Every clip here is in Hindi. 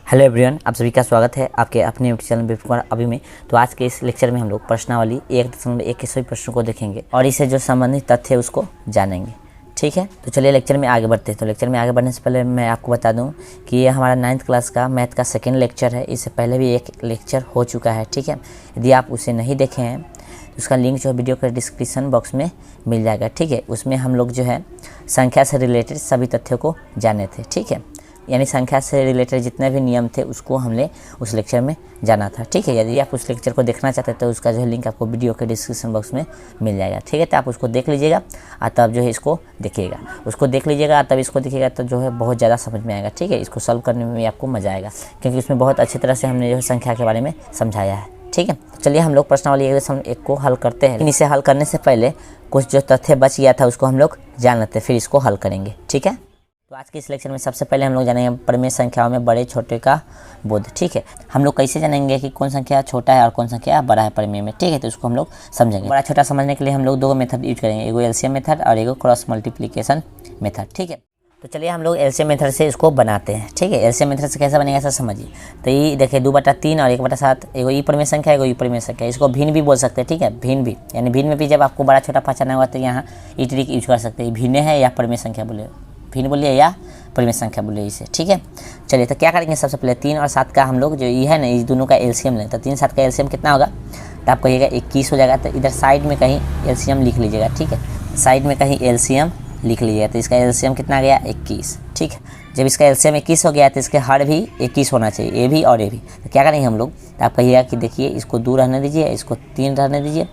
हेलो एवरीवन, आप सभी का स्वागत है आपके अपने यूट्यूब चैनल बिल्कुल अभी में। तो आज के इस लेक्चर में हम लोग प्रश्नावली 1.1 के सभी प्रश्नों को देखेंगे और इससे जो संबंधित तथ्य है उसको जानेंगे। ठीक है, तो चलिए लेक्चर में आगे बढ़ते हैं। तो लेक्चर में आगे बढ़ने से पहले मैं आपको बता दूं कि ये हमारा 9th क्लास का मैथ का सेकेंड लेक्चर है। इससे पहले भी एक लेक्चर हो चुका है। ठीक है, यदि आप उसे नहीं देखे हैं तो उसका लिंक जो है वीडियो के डिस्क्रिप्शन बॉक्स में मिल जाएगा। ठीक है, उसमें हम लोग जो है संख्या से रिलेटेड सभी तथ्यों को जाने थे। ठीक है, यानी संख्या से रिलेटेड जितने भी नियम थे उसको हमने उस लेक्चर में जाना था। ठीक है, यदि आप उस लेक्चर को देखना चाहते हैं तो उसका जो है लिंक आपको वीडियो के डिस्क्रिप्शन बॉक्स में मिल जाएगा। ठीक है, तो आप उसको देख लीजिएगा और तब जो है इसको देखिएगा, उसको देख लीजिएगा तब इसको देखिएगा तो जो है बहुत ज़्यादा समझ में आएगा। ठीक है, इसको सॉल्व करने में भी आपको मज़ा आएगा क्योंकि उसमें बहुत अच्छी तरह से हमने जो है संख्या के बारे में समझाया है। ठीक है, चलिए हम लोग प्रश्नावली 1 को हल करते हैं। लेकिन इसे हल करने से पहले कुछ जो तथ्य बच गया था उसको हम लोग जान लेते हैं, फिर इसको हल करेंगे। ठीक है, तो आज के इस लेक्चर में सबसे पहले हम लोग जानेंगे परिमेय संख्याओं में बड़े छोटे का बोध। ठीक है, हम लोग कैसे जानेंगे कि कौन संख्या छोटा है और कौन संख्या बड़ा है परिमेय में। ठीक है, तो उसको हम लोग समझेंगे। बड़ा छोटा समझने के लिए हम लोग दो मेथड यूज करेंगे, एगो एलसीएम मेथड और एगो क्रॉस मल्टीप्लिकेशन मेथड। ठीक है, तो चलिए हम लोग एलसीएम मेथड से इसको बनाते हैं। ठीक है, एलसीएम मेथड से कैसे बनेगा सर समझिए। तो ये देखिए 2/3 और 1/7 एगो ई परिमेय संख्या एगो ई परिमेय संख्या, इसको भिन्न भी बोल सकते हैं। ठीक है, भिन्न भी यानी भिन्न में भी जब आपको बड़ा छोटा पहचाना होगा तो यहाँ ई ट्रिक यूज कर सकते हैं। भिन्न है या परिमेय संख्या बोले, भिन्न बोलिए या परिमेय संख्या बोलिए इसे। ठीक है, चलिए तो क्या करेंगे, सबसे पहले 3 और 7 का हम लोग जो ये है ना इस दोनों का एलसीएम लें। तो 3 7 का एलसीएम कितना होगा तो आप कहिएगा 21 हो जाएगा। तो इधर साइड में कहीं एलसीएम लिख लीजिएगा। ठीक है, साइड में कहीं एलसीएम लिख लीजिएगा। तो इसका एलसीएम कितना आ गया 21। ठीक है, जब इसका एलसीएम 21 हो गया तो इसके हर भी 21 होना चाहिए, ए भी और ए भी। तो क्या करेंगे हम लोग, तो आप कहिएगा कि देखिए इसको 2 रहने दीजिए, इसको 3 रहने दीजिए,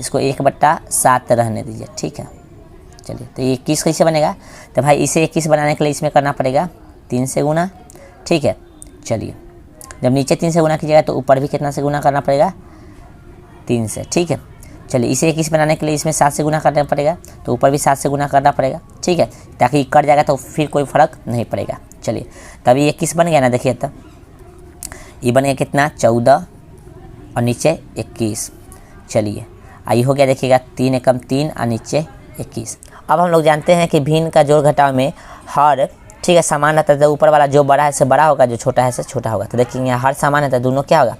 इसको 1/7 रहने दीजिए। ठीक है, चलिए तो ये 21 कैसे बनेगा, तो भाई इसे 21 बनाने के लिए इसमें करना पड़ेगा 3 से गुना। ठीक है, चलिए जब नीचे 3 से गुना कीजिएगा तो ऊपर भी कितना से गुना करना पड़ेगा 3 से। ठीक है, चलिए इसे 21 बनाने के लिए इसमें 7 से गुना करना पड़ेगा तो ऊपर भी 7 से गुना करना पड़ेगा। ठीक है, ताकि कट जाएगा तो फिर कोई फ़र्क नहीं पड़ेगा। चलिए तब ये 21 बन गया ना, देखिए तब ये बन गया कितना 14 और नीचे 21। चलिए आई हो गया, देखिएगा 3 एकम 3 और नीचे 21। अब हम लोग जानते हैं कि भिन्न का जोड़ घटाव में हर ठीक है समान रहता है। तो ऊपर वाला जो बड़ा है से बड़ा होगा, जो छोटा है से छोटा होगा। तो देखिए यहाँ हर समान है तो दोनों क्या होगा,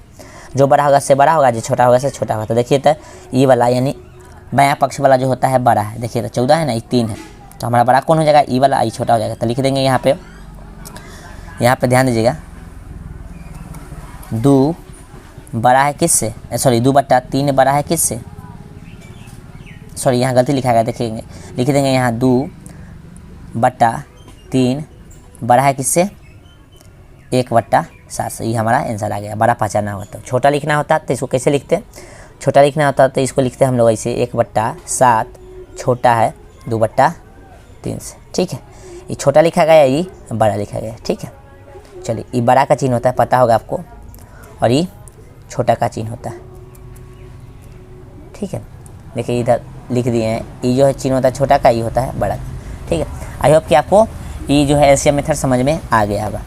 जो बड़ा होगा से बड़ा होगा, जो छोटा होगा से छोटा होगा। तो देखिए तो ये वाला यानी बायां पक्ष वाला जो होता है बड़ा है। देखिए तो 14 है ना, ये 3 है तो हमारा बड़ा कौन हो जाएगा, ई वाला, ई छोटा हो जाएगा। तो लिख देंगे यहाँ पे ध्यान दीजिएगा 2 बड़ा है किससे, सॉरी 2/3 बड़ा है किससे, सॉरी यहाँ गलती लिखा गया, देखेंगे लिख देंगे यहाँ 2/3 बड़ा है किससे 1/7 से। ये हमारा आंसर आ गया। बड़ा पहचाना होगा तो छोटा लिखना होता तो इसको कैसे लिखते, छोटा लिखना होता तो इसको लिखते हम लोग ऐसे 1/7 छोटा है 2/3 से। ठीक है, ये छोटा लिखा गया, ये बड़ा लिखा गया। ठीक है, चलिए ये बड़ा का चिन्ह होता है पता होगा आपको और ये छोटा का चिन्ह होता है। ठीक है, देखिए इधर लिख दिए हैं, ये जो है चिन्ह होता है छोटा का, ये होता है बड़ा। ठीक है, आई होप कि आपको ये जो है एलसीएम मेथड समझ में आ गया होगा।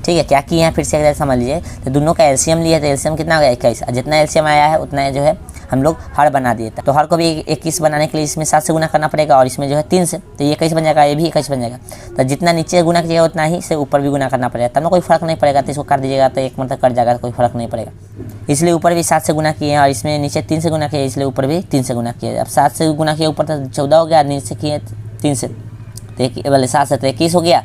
ठीक है, क्या किए हैं फिर से समझ लीजिए। तो दोनों का एलसीएम लिया तो एलसीएम कितना हो गया 21। जितना एलसीएम आया है उतना जो है हम लोग हर बना दिए। तो हर को भी 21 बनाने के लिए इसमें 7 से गुना करना पड़ेगा और इसमें जो है 3 से, तो ये 21 बन जाएगा, ये भी 21 बन जाएगा। तो जितना नीचे गुना कीजिएगा उतना ही से ऊपर भी गुना करना पड़ेगा, तब ना कोई फर्क नहीं पड़ेगा। तो इसको कर दीजिएगा तो एक मतलब कट जाएगा तो कोई फर्क नहीं पड़ेगा। इसलिए ऊपर भी 7 से गुना किए हैं और इसमें नीचे 3 से गुना किए, इसलिए ऊपर भी 3 से गुना किए। अब 7 से गुना किए ऊपर तो 14 हो गया, नीचे किए 3 से तो वाले 7 से तो 21 हो गया।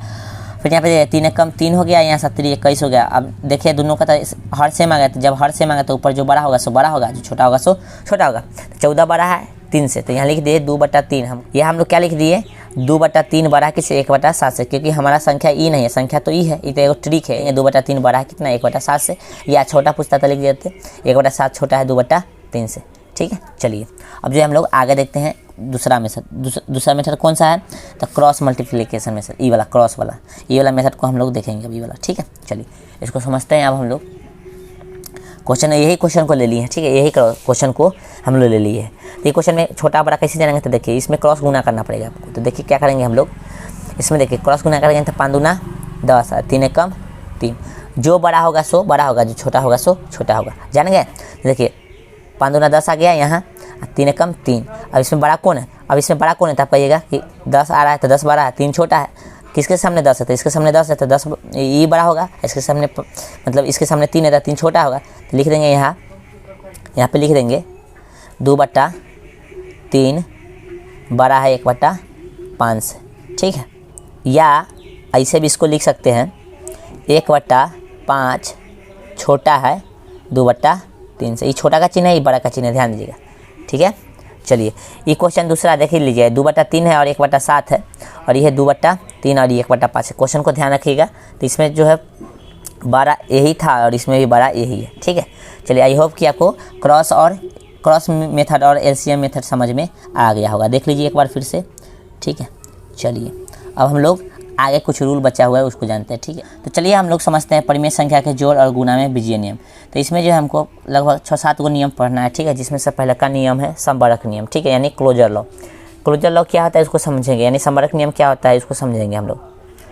फिर यहाँ पे 3 एकम 3 हो गया, यहाँ 7 21 हो गया। अब देखिए दोनों का तो हर सेम आ गया। तो जब हर सेम आ गया तो ऊपर जो बड़ा होगा सो बड़ा होगा, जो छोटा होगा सो छोटा होगा। तो 14 बड़ा है 3 से, तो यहाँ लिख दिए 2/3। हम लोग क्या लिख दिए 2/3 बड़ा है किससे 1/7 से, क्योंकि हमारा संख्या ई नहीं है, संख्या तो ई है। ये तो एक ट्रिक है, ये 2/3 बड़ा है कितना 1/7 से, या छोटा पूछता तो लिख देते 1/7 छोटा है 2/3 से। ठीक है, चलिए अब जो हम लोग आगे देखते हैं दूसरा मेथड कौन सा है, तो क्रॉस मल्टीप्लिकेशन मेथड, ई वाला क्रॉस वाला, ये वाला मेथड को हम लोग देखेंगे अभी वाला। ठीक है, चलिए इसको समझते हैं। अब हम लोग यही क्वेश्चन को ले लिए हैं। ठीक है, यही क्वेश्चन को हम लोग ले लिए हैं। तो ये क्वेश्चन में छोटा बड़ा कैसे जानेंगे, तो देखिए इसमें क्रॉस गुना करना पड़ेगा आपको। तो देखिए क्या करेंगे हम लोग, इसमें देखिए क्रॉस गुना करेंगे तो 5 दूना 10 और 3 एकम 3। जो बड़ा होगा सो बड़ा होगा, जो छोटा होगा सो छोटा होगा। जान गए, देखिए 5 दूना 10 आ गया यहाँ, 3 एकम 3। अब इसमें बड़ा कौन है, तो आप कहिएगा कि 10 आ रहा है तो 10 बड़ा है, 3 छोटा है। किसके सामने 10 है तो इसके सामने 10 है तो 10 ये बड़ा होगा, इसके सामने मतलब इसके सामने 3 है तो 3 छोटा होगा। तो लिख देंगे यहाँ पे लिख देंगे 2/3 बड़ा है 1/5 से, ठीक है। या ऐसे भी इसको लिख सकते हैं 1/5 छोटा है 2/3 से। ये छोटा का चिन्ह है, ये बड़ा का चिन्ह है, ध्यान दीजिएगा, ठीक है। चलिए ये क्वेश्चन दूसरा देख लीजिए, 2/3 है और 1/7 है, और ये है 2/3 और ये 1/5 है। क्वेश्चन को ध्यान रखिएगा। तो इसमें जो है बड़ा यही था और इसमें भी बड़ा यही है, ठीक है। चलिए आई होप कि आपको क्रॉस मेथड और एलसीएम मेथड समझ में आ गया होगा। देख लीजिए एक बार फिर से, ठीक है। चलिए अब हम लोग आगे कुछ रूल बचा हुआ है उसको जानते हैं, ठीक है। तो चलिए हम लोग समझते हैं परिमेय संख्या के जोड़ और गुणा में बीजीय नियम। तो इसमें जो है हमको लगभग 6-7 गो नियम पढ़ना है, ठीक है। जिसमें से पहले का नियम है संबरक नियम, ठीक है, यानी क्लोजर लॉ। क्लोजर लॉ क्या होता है इसको समझेंगे, यानी संबरक नियम क्या होता है इसको समझेंगे हम लोग।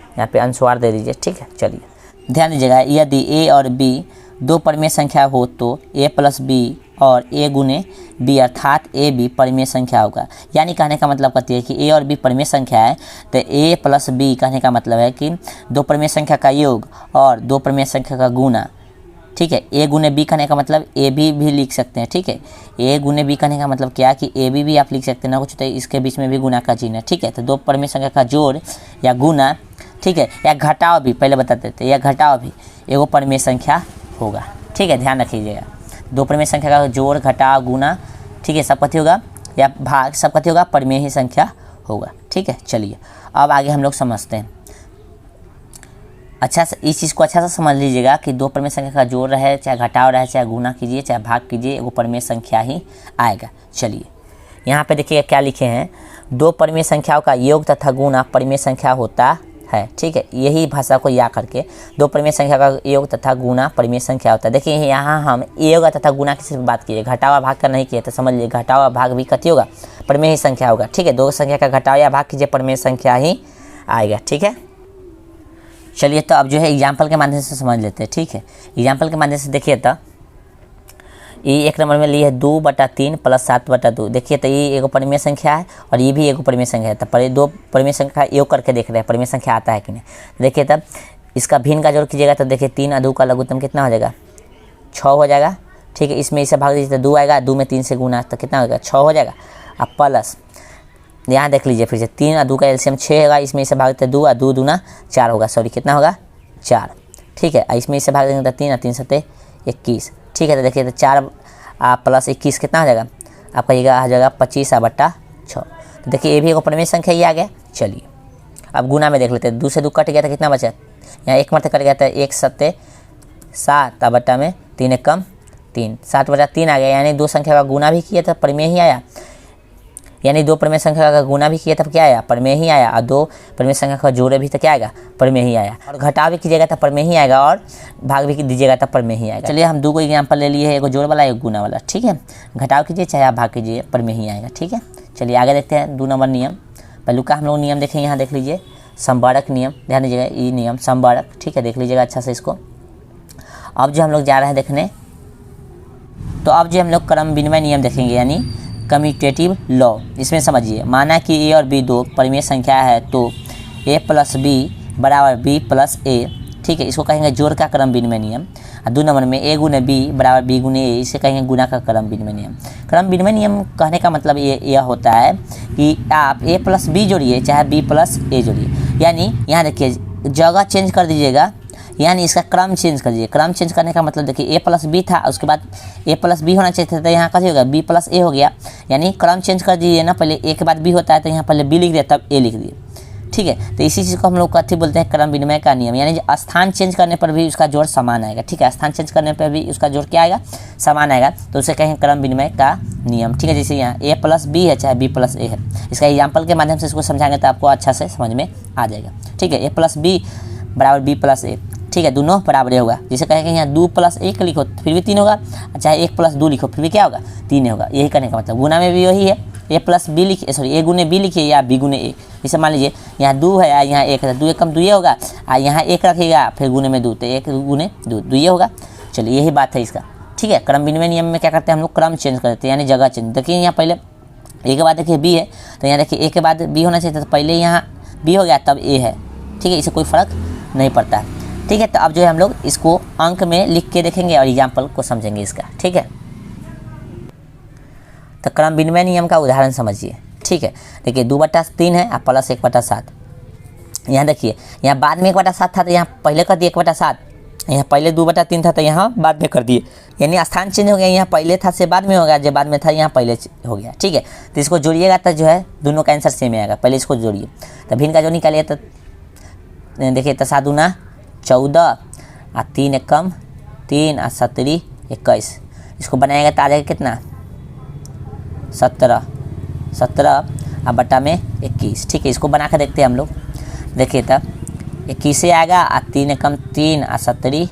यहाँ पे अनुस्वार दे दीजिए, ठीक है। चलिए ध्यान दीजिएगा, यदि a और b दो परिमेय संख्या हो तो a + b और a गुने b अर्थात a b परिमेय संख्या होगा। यानी कहने का मतलब कहती है कि a और b परिमेय संख्या है तो a + b कहने का मतलब है कि दो परिमेय संख्या का योग और दो परिमेय संख्या का गुना, ठीक है। a गुने b कहने का मतलब a b भी लिख सकते हैं, ठीक है। a गुने b कहने का मतलब क्या कि a b भी आप लिख सकते हैं ना कुछ, तो इसके बीच में भी गुना का चिन्ह है, ठीक है। तो दो परिमेय संख्या का जोड़ या गुना, ठीक है, या घटाव भी पहले बता देते हैं, या घटाव भी एगो परिमेय संख्या होगा, ठीक है। ध्यान रखिएगा, दो परिमेय संख्या का जोड़ घटाव गुना, ठीक है, सब कथी होगा या भाग सब कथी होगा परिमेय ही संख्या होगा, ठीक है। चलिए अब आगे हम लोग समझते हैं। अच्छा से इस चीज़ को अच्छा से समझ लीजिएगा कि दो परिमेय संख्या का जोड़ रहे चाहे घटाव रहे चाहे गुना कीजिए चाहे भाग कीजिए, वो परिमेय संख्या ही आएगा। चलिए यहाँ पे देखिएगा क्या लिखे हैं, दो परिमेय संख्याओं का योग तथा गुना परिमेय संख्या होता है, ठीक है। यही भाषा को याद करके दो परिमेय संख्या का योग तथा गुना परिमेय संख्या होता है। देखिए यहाँ हम योग तथा गुना की सिर्फ बात कीजिए, घटाव भाग का नहीं किए, तो समझ लीजिए घटाव भाग भी कथी होगा परिमेय ही संख्या होगा, ठीक है। दो संख्या का घटाव या भाग कीजिए परिमेय संख्या ही आएगा, ठीक है। चलिए तो अब जो है एग्जाम्पल के माध्यम से समझ लेते हैं, ठीक है। एग्जाम्पल के माध्यम से देखिए तो ये एक नंबर में लिए है 2/3 + 7/2। देखिए तो ये एगो परिमेय संख्या है और ये भी एगो परिमेय संख्या है। तो दो परिमेय संख्या योग करके देख रहे हैं परिमेय संख्या आता है कि नहीं। देखिए तब इसका भिन्न का जोड़ कीजिएगा तो देखिए 3 और 2 का लघुत्तम कितना हो जाएगा 6 हो जाएगा, ठीक है। इसमें इसे भाग दीजिए तो 2 आएगा, 2 में 3 से गुना तो कितना हो जाएगा 6 हो जाएगा। अब प्लस यहाँ देख लीजिए फिर से 3 और 2 का एलसीएम 6 होगा, इसमें इसे भाग देते 2 और 2 दूना 4 होगा, सॉरी कितना होगा 4, ठीक है। इसमें इसे भाग देंगे तो 3 और 3 7 21, ठीक है। तो देखिए तो 4 + 21 कितना हो जाएगा आपका, ये आ जाएगा 25/6। तो देखिए ये भी एक परिमेय संख्या ही आ गया। चलिए अब गुना में देख लेते हैं, 2 से 2 कट गया था कितना बचा, यहाँ एक मरते कट गया था 1 7 7 बट्टा में 3 1 कम 3 7/3 आ गया। यानी दो संख्या का गुना भी किया था परिमेय ही आया, यानी दो परिमेय संख्या का गुना भी किया तब क्या आया परिमेय ही आया, और दो परिमेय संख्या का जोड़े भी तो क्या आएगा परिमेय ही आया, और घटाव भी कीजिएगा तो परिमेय ही आएगा, और भाग भी दीजिएगा तब परिमेय ही आएगा। चलिए हम दो को एग्जाम्पल ले लिए हैं, एक जोड़ वाला एक गुना वाला, ठीक है। घटाव कीजिए चाहे आप भाग कीजिए परिमेय ही आएगा, ठीक है। चलिए आगे देखते हैं 2 नंबर नियम। पहलू का हम लोग नियम देखेंगे, यहाँ देख लीजिए संबरक नियम, ध्यान दीजिएगा ये नियम संबरक, ठीक है। देख लीजिएगा अच्छा से इसको। अब जो हम लोग जा रहे हैं देखने, तो अब जो हम लोग क्रम विनिमय नियम देखेंगे यानी कम्यूटेटिव लॉ। इसमें समझिए, माना कि a और b दो परिमेय संख्या है तो a + b = b + a, ठीक है। इसको कहेंगे जोड़ का क्रम विनिमय नियम। और 2 नंबर में a × b = b × a, इसे कहेंगे गुना का क्रम विनिमय नियम। क्रम विनिमय नियम कहने का मतलब यह होता है कि आप a + b जोड़िए चाहे b + a जोड़िए, यानी यहाँ देखिए जगह चेंज कर दीजिएगा, यानी इसका क्रम चेंज कर दीजिए। क्रम चेंज करने का मतलब देखिए a + b था, उसके बाद a + b होना चाहिए था, तो यहाँ कैसे होगा b + a हो गया। यानी क्रम चेंज कर दीजिए ना, पहले a के बाद b होता है तो यहाँ पहले b लिख दिया तब a लिख दिए, ठीक है। तो इसी चीज़ को हम लोग कथी बोलते हैं क्रम विनिमय का नियम, यानी स्थान चेंज करने पर भी उसका जोड़ समान आएगा, ठीक है। स्थान चेंज करने पर भी उसका जोड़ क्या आएगा समान आएगा, तो उसे कहेंगे क्रम विनिमय का नियम, ठीक है। जैसे यहाँ a + b है चाहे b + a है, इसका एग्जाम्पल के माध्यम से इसको समझाएंगे तो आपको अच्छा से समझ में आ जाएगा, ठीक है। a + b = b + a, ठीक है, दोनों बराबर होगा। जैसे कहेंगे यहाँ 2 + 1 लिखो फिर भी 3 होगा, चाहे 1 + 2 लिखो फिर भी क्या होगा 3 होगा। यही करने का मतलब गुना में भी वही है, a + b लिखिए, सॉरी a × b लिखिए या b × a। जैसे मान लीजिए यहाँ 2 है या यहाँ 1 है, 2 1 कम 2 होगा, और यहाँ 1 रखिएगा फिर गुने में 2 तो 1 × 2 2 होगा। चलिए यही बात है इसका, ठीक है। क्रम विनिमय नियम में क्या करते हैं हम लोग क्रम चेंज कर देते हैं, यानी जगह चेंज। देखिए यहाँ पहले a के बाद देखिए b है, तो यहाँ देखिए a के बाद b होना चाहिए था, तो पहले यहाँ b हो गया तब a है, ठीक है, इससे कोई फ़र्क नहीं पड़ता है। ठीक है, तो अब जो है हम लोग इसको अंक में लिख के देखेंगे और एग्जाम्पल को समझेंगे इसका। ठीक है, तो क्रम विनिमय नियम का उदाहरण समझिए। ठीक है, देखिए 2/3 है और प्लस 1/7। यहाँ देखिए, यहाँ बाद में 1/7 था तो यहाँ पहले कर दिए 1/7, यहाँ पहले 2/3 था तो यहाँ बाद में कर दिए, यानी स्थान चेंज हो गया। यहाँ पहले था से बाद में हो गया, जो बाद में था यहाँ पहले हो गया। ठीक है, तो इसको जोड़िएगा तो जो है दोनों का आंसर सेम आएगा। पहले इसको जोड़िए, तो भिन्न का जो निकालिए तो देखिए, तो 7 दूना 14 और 3 एकम 3 और 17 21। इसको बनाएगा तो आ जाएगा कितना, 17 और बटा में 21। ठीक है, इसको बना कर देखते हैं हम लोग। देखिए तब 21 से आएगा और 3 एकम 3 और 17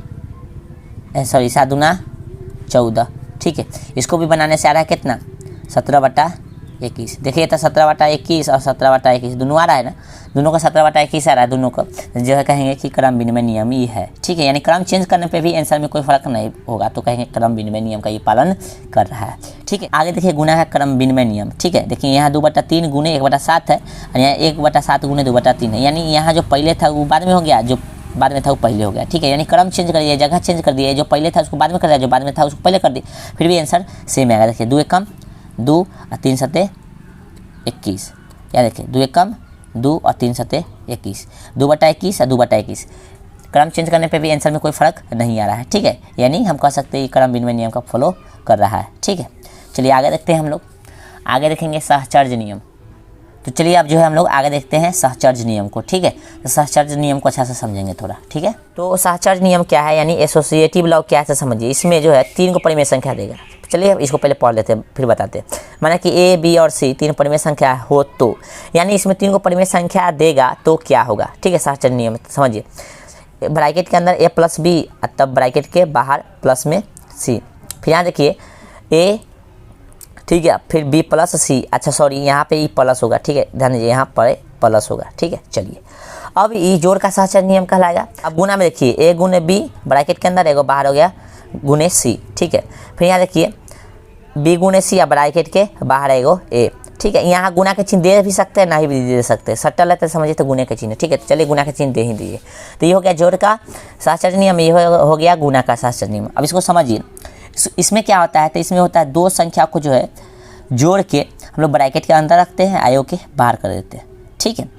7 दूना 14। ठीक है, इसको भी बनाने से आ रहा है कितना, 17/21। देखिए तो 17/21 और 17/21 दोनों आ रहा है ना, दोनों का 17/21 आ रहा है, दोनों का जो है कहेंगे कि क्रम विनिमय नियम ही है। ठीक है, यानी क्रम चेंज करने पे भी आंसर में कोई फर्क नहीं होगा, तो कहेंगे क्रम विनिमय नियम का ये पालन कर रहा है। ठीक है, आगे देखिए गुना का क्रम विनिमय नियम। ठीक है, देखिए यहाँ 2/3 गुने 1/7 है और यहाँ 1/7 गुने 2/3 है, यानी यहाँ जो पहले था वो बाद में हो गया, जो बाद में था वो पहले हो गया। ठीक है, यानी क्रम चेंज कर दिया, जगह चेंज कर दिया, जो पहले था उसको बाद में कर दिया, जो बाद में था उसको पहले कर दिया, फिर भी आंसर सेम आएगा। देखिए 2 एकम 2 और 3 सते 21। या देखिए 2 एकम 2 और 3 सते 21, 2/21 और 2/21। क्रम चेंज करने पे भी आंसर में कोई फ़र्क नहीं आ रहा है। ठीक है, यानी हम कह सकते हैं क्रम विनिमय नियम का फॉलो कर रहा है। ठीक है, चलिए आगे देखते हैं हम लोग। आगे देखेंगे सहचर्य नियम। तो चलिए अब जो है हम लोग आगे देखते हैं सहचर्य नियम को। ठीक है, तो सहचर्य नियम को अच्छा से समझेंगे थोड़ा। ठीक है, तो सहचर्य नियम क्या है, यानी एसोसिएटिव लॉ क्या है समझिए। इसमें जो है 3 को परिमेय संख्या देगा। चलिए इसको पहले पढ़ लेते हैं फिर बताते हैं। माना कि ए बी और सी 3 परिमेय संख्या हो तो, यानी इसमें 3 को परिमेय संख्या देगा तो क्या होगा। ठीक है, सहचर्य नियम समझिए। ब्रैकेट के अंदर ए प्लस बी, तब ब्रैकेट के बाहर प्लस में सी। फिर यहाँ देखिए ए, ठीक है, फिर बी प्लस सी, अच्छा सॉरी यहाँ पे ई प्लस होगा। ठीक है, ध्यान दीजिए यहाँ पर प्लस होगा। ठीक है, चलिए अब ई जोड़ का सहचर्य नियम कहलाएगा। अब गुना में देखिए ए गुने बी, ब्रैकेट के अंदर एगो बाहर हो गया गुने सी। ठीक है, फिर यहाँ देखिए बी गुने सी या ब्रैकेट के बाहर एगो ए। ठीक है, यहाँ गुना के चिन्ह दे भी सकते हैं, ना ही भी दे सकते हैं, सट्टा लेते समझिए तो गुने के चिन्ह। ठीक है, तो चलिए गुना के चिन्ह दे ही दीजिए। तो ये हो गया जोड़ का सहचर्य नियम, ये हो गया गुना का सहचर्य नियम। अब इसको समझिए, इसमें क्या होता है, तो इसमें होता है 2 संख्या को जो है जोड़ के हम लोग ब्रैकेट के अंदर रखते हैं, आयो के बाहर कर देते हैं। ठीक है,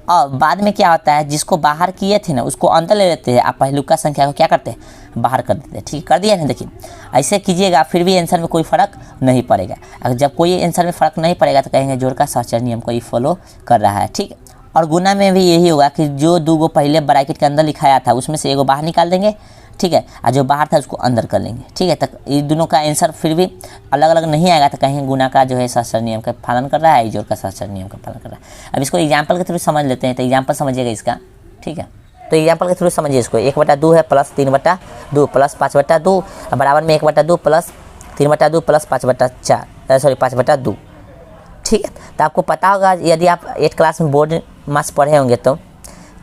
और बाद में क्या होता है, जिसको बाहर किए थे ना उसको अंदर ले लेते हैं, आप पहलुका संख्या को क्या करते हैं, बाहर कर देते हैं। ठीक है, कर दिया ना। देखिए ऐसे कीजिएगा फिर भी आंसर में कोई फ़र्क नहीं पड़ेगा। अगर जब कोई आंसर में फ़र्क नहीं पड़ेगा तो कहेंगे जोड़ का सहचर्य नियम को ये फॉलो कर रहा है। ठीक है, और गुना में भी यही होगा कि जो 2 गो पहले ब्रैकेट के अंदर लिखाया था उसमें से एगो बाहर निकाल देंगे। ठीक है, और जो बाहर था उसको अंदर कर लेंगे। ठीक है, तक ये दोनों का आंसर फिर भी अलग अलग नहीं आएगा, तो कहीं गुना का जो है सहचर्य नियम का पालन कर रहा है, जोड़ का सहचर्य नियम का पालन कर रहा है। अब इसको एग्जाम्पल के थ्रू समझ लेते हैं। तो एग्जाम्पल समझिएगा इसका। ठीक है, तो एग्जाम्पल के थ्रू समझिए इसको। 1/2 है प्लस 3/2 प्लस 5/2 बराबर में 1/2 प्लस 3/2 प्लस 5/4 सॉरी 5/2। ठीक है, तो आपको पता होगा यदि आप 8 क्लास में बोर्ड मास पढ़े होंगे तो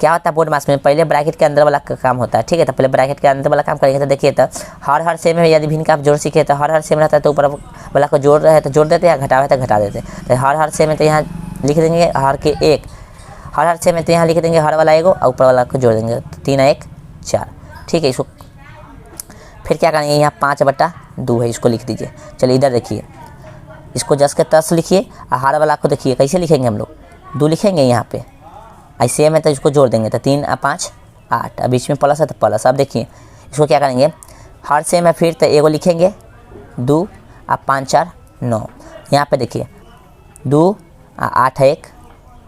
क्या होता है, बोर्ड मास में पहले ब्रैकेट के अंदर वाला काम होता है। ठीक है, तो पहले ब्रैकेट के अंदर वाला काम करेंगे। तो देखिए तो हर सेम में यदि भिन्न का आप जोड़ सीखे तो हर सेम रहता है तो ऊपर वाला को जोड़ रहे तो जोड़ देते हैं, घटा रहे तो घटा देते हैं। तो हर सेम में तो यहाँ लिख देंगे हर के 1, हर सेम में तो यहाँ लिख देंगे हर वाला एगो और ऊपर वाला को जोड़ देंगे, 3 1 4। ठीक है, इसको फिर क्या करेंगे, यहाँ 5/2 है, इसको लिख दीजिए। चलिए इधर देखिए, इसको जस के तस लिखिए और हर वाला को देखिए कैसे लिखेंगे हम लोग, 2 लिखेंगे यहाँ पे ऐसे में, तो इसको जोड़ देंगे तो 3 और 5 8, अब बीच में प्लस है तो प्लस। अब देखिए इसको क्या करेंगे, हर सेम है फिर तो एगो लिखेंगे 2 और 5 4 9। यहाँ पे देखिए 2 और 8 1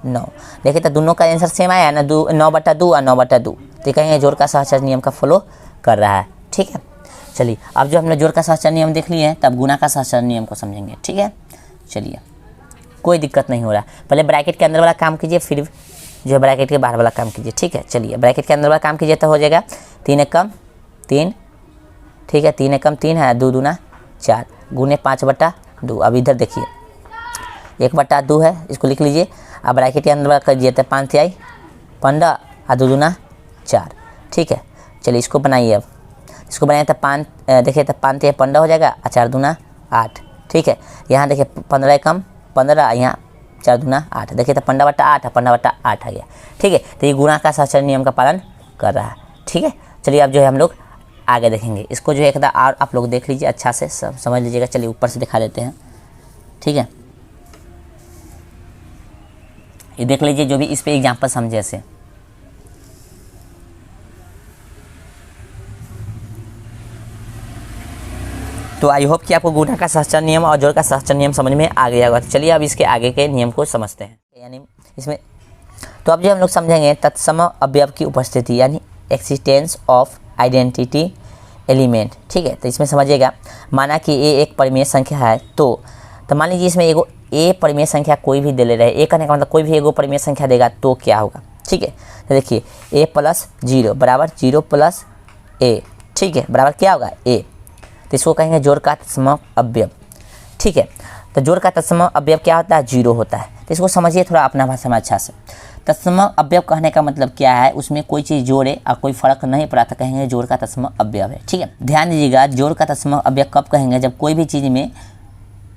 9। देखिए तो दोनों का आंसर सेम आया ना, 9/2 और 9/2। तो कहेंगे जोड़ का सहचर्य नियम का फॉलो कर रहा है। ठीक है, चलिए अब जो हमने जोड़ का सहचर्य नियम देख लिए हैं तब गुना का सहचर्य नियम को समझेंगे। ठीक है, चलिए कोई दिक्कत नहीं हो रहा, पहले ब्रैकेट के अंदर वाला काम कीजिए फिर जो है ब्रैकेट के बाहर वाला काम कीजिए। ठीक है, चलिए ब्रैकेट के अंदर वाला काम कीजिए तो हो जाएगा 3 एकम 3। ठीक है, 3 एकम 3 है, 2 दूना 4 गुने 5/2। अब इधर देखिए 1/2 है, इसको लिख लीजिए। अब ब्रैकेट के अंदर वाला कीजिए तो 5 3 15 और 2 दूना 4। ठीक है, चलिए इसको बनाइए। अब इसको बनाइए तो 5 देखिए तो 5 15 हो जाएगा और 4 दूना 8। ठीक है, यहाँ देखिए 15 एकम 15, यहाँ 4 दूना 8, देखिए तो 15/8 है, 15/8 आ गया। ठीक है, तो ये गुणा का सहचरण नियम का पालन कर रहा है। ठीक है, चलिए अब जो है हम लोग आगे देखेंगे इसको, जो है एक और आप लोग देख लीजिए, अच्छा से समझ लीजिएगा। चलिए ऊपर से दिखा देते हैं। ठीक है, ये देख लीजिए, जो भी इस पे एग्जाम्पल समझे ऐसे। तो आई होप कि आपको गुणा का सहचरण नियम और जोड़ का सहचरण नियम समझ में आ गया होगा। तो चलिए अब इसके आगे के नियम को समझते हैं। यानी इसमें तो अब जो हम लोग समझेंगे तत्सम अवयव की उपस्थिति, यानी एक्सिस्टेंस ऑफ आइडेंटिटी एलिमेंट। ठीक है, तो इसमें समझिएगा, माना कि ए एक परिमेय संख्या है, तो मान लीजिए इसमें एगो ए परिमेय संख्या कोई भी दे ले रहे, ए कहने का मतलब कोई भी एगो परिमेय संख्या देगा तो क्या होगा। ठीक है, तो देखिए ए प्लस 0 बराबर 0 प्लस ए। ठीक है, बराबर क्या होगा ए, तो इसको कहेंगे जोड़ का तत्सम अवयव। ठीक है, तो जोड़ का तत्सम अवयव क्या होता है, 0 होता है। तो इसको समझिए थोड़ा अपना भाषा में अच्छा से। तत्सम अवयव कहने का मतलब क्या है, उसमें कोई चीज़ जोड़े और कोई फर्क नहीं पड़ा तो कहेंगे जोड़ का तत्सम अवयव है। ठीक है, ध्यान दीजिएगा, जोड़ का तत्सम अवयव कब कहेंगे, जब कोई भी चीज़ में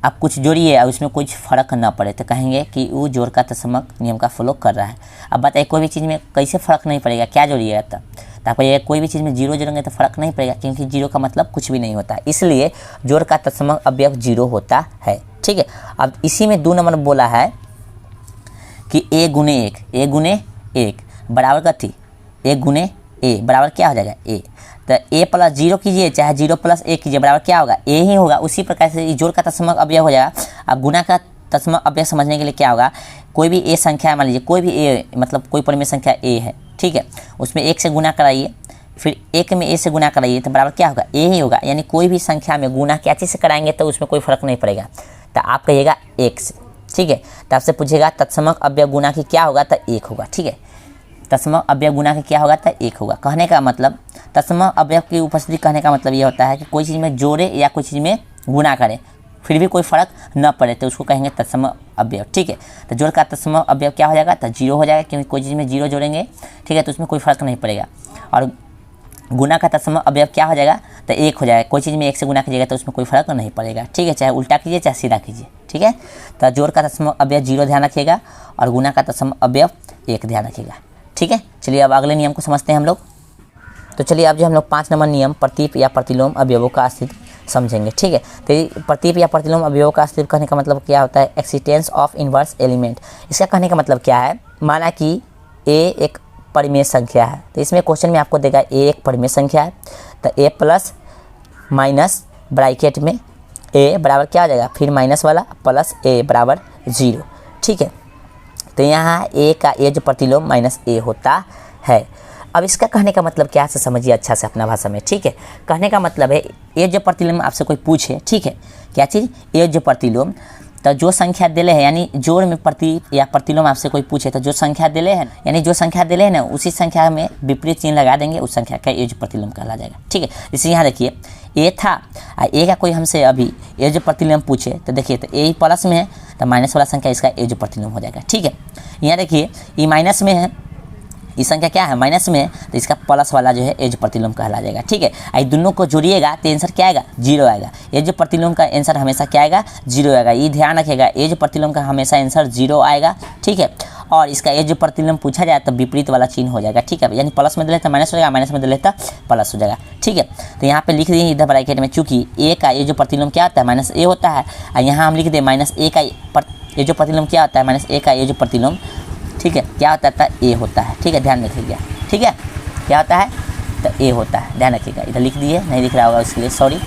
आप कुछ जोड़िए और उसमें कुछ फर्क ना पड़े तो कहेंगे कि वो जोड़ का तत्सम नियम का फॉलो कर रहा है। अब बताइए कोई भी चीज़ में कैसे फ़र्क नहीं पड़ेगा, क्या जोड़िएगा तो आपको ये कोई भी चीज़ में 0 जोड़ेंगे तो फ़र्क नहीं पड़ेगा, क्योंकि 0 का मतलब कुछ भी नहीं होता, इसलिए जोड़ का तत्सम अवयव 0 होता है। ठीक है, अब इसी में 2 नंबर बोला है कि a गुने 1, a गुने 1 बराबर कथी, a गुने a बराबर क्या हो जाएगा a। तो a प्लस 0 कीजिए चाहे 0 प्लस 1 कीजिए, बराबर क्या होगा a ही होगा। उसी प्रकार से जोड़ का तत्सम अवयव हो जाएगा। अब गुणा का तत्सम अवयव समझने के लिए क्या होगा, कोई भी a संख्या, मान लीजिए कोई भी a मतलब कोई परिमेय संख्या a है। ठीक है, उसमें 1 से गुना कराइए, फिर 1 में a से गुना कराइए तो बराबर क्या होगा a ही होगा। यानी कोई भी संख्या में गुना क्या चीज़ से कराएंगे तो उसमें कोई फर्क नहीं पड़ेगा, तो आप कहिएगा 1 से। ठीक है, तो आपसे पूछेगा तत्सम अवयव गुना की क्या होगा, तो 1 होगा। ठीक है, तत्सम अवयव गुना के क्या होगा, तो 1 होगा। कहने का मतलब तत्सम अवयव की उपस्थिति कहने का मतलब ये होता है कि कोई चीज़ में जोड़े या कोई चीज़ में गुना करे फिर भी कोई फर्क न पड़े तो उसको कहेंगे तत्सम अवयव। ठीक है, तो जोड़ का तत्सम अवयव क्या हो जाएगा, तो 0 हो जाएगा, क्योंकि कोई चीज़ में 0 जोड़ेंगे, ठीक है, तो उसमें कोई फर्क नहीं पड़ेगा। और गुना का तत्सम अवयव क्या हो जाएगा, तो 1 हो जाएगा। कोई चीज़ में 1 से गुना कीजिएगा तो उसमें कोई फर्क नहीं पड़ेगा। ठीक है, चाहे उल्टा कीजिए चाहे सीधा कीजिए। ठीक है, तो जोड़ का तत्सम अवयव 0 ध्यान रखिएगा और गुना का तत्सम अवयव 1 ध्यान रखिएगा। ठीक है, चलिए अब अगले नियम को समझते हैं हम लोग। तो चलिए अब जो हम लोग 5 नंबर नियम प्रतीप या प्रतिलोम अवयवों का अस्तित्व समझेंगे। ठीक है, तो प्रतीप या प्रतिलोम अवयवों का अस्तित्व कहने का मतलब क्या होता है, एक्सिस्टेंस ऑफ इनवर्स एलिमेंट। इसका कहने का मतलब क्या है, माना कि a एक परिमेय संख्या है, तो इसमें क्वेश्चन में आपको देगा a एक परिमेय संख्या है, तो a प्लस माइनस ब्रैकेट में a बराबर क्या हो जाएगा, फिर माइनस वाला प्लस a बराबर 0। ठीक है, तो यहाँ a का a जो प्रतिलोम माइनस a होता है। अब इसका कहने का मतलब क्या है समझिए अच्छा से अपना भाषा में। ठीक है, कहने का मतलब है ए जो प्रतिलोम आपसे कोई पूछे, ठीक है, क्या चीज़, ए जो प्रतिलोम, तो जो संख्या दिले है, यानी जोड़ में प्रतीप या प्रतिलोम आपसे कोई पूछे तो जो संख्या दिले है, यानी जो संख्या दिले है ना उसी संख्या में विपरीत चिन्ह लगा देंगे, उस संख्या का ए जो प्रतिलोम कहला जाएगा। ठीक है, इसलिए यहाँ देखिए ए था ए का कोई हमसे अभी ए जो प्रतिलोम पूछे तो देखिए तो ए प्लस में है तो माइनस वाला संख्या इसका ए जो प्रतिलोम हो जाएगा। ठीक है, यहाँ देखिए ये माइनस में है, ये संख्या क्या है, माइनस में है, तो इसका प्लस वाला जो है एज प्रतिलोम कहला जाएगा। ठीक है, ये दोनों को जोड़िएगा तो आंसर क्या आएगा, 0 आएगा। एज प्रतिलोम का आंसर हमेशा क्या आएगा, 0 आएगा। ये ध्यान रखिएगा, एज प्रतिलोम का हमेशा आंसर 0 आएगा। ठीक है, और इसका एज प्रतिलोम पूछा जाए तो विपरीत वाला चिन्ह हो जाएगा। ठीक है, यानी प्लस में दे लेता माइनस हो जाएगा, माइनस में दे लेता प्लस हो जाएगा। ठीक है, तो यहाँ पे लिख दिए इधर ब्रैकेट में, चूँकि ए का ए जो प्रतिलोम क्या होता है, माइनस ए होता है, और यहाँ हम लिख दें माइनस ए का ए जो प्रतिलोम क्या होता है, माइनस ए का ए जो प्रतिलोम, ठीक है, क्या होता है, ए होता है। ठीक है, ध्यान रखिएगा। ठीक है, क्या होता है, तो ए होता है, ध्यान रखिएगा। इधर लिख दिए, नहीं दिख रहा होगा उसके लिए सॉरी।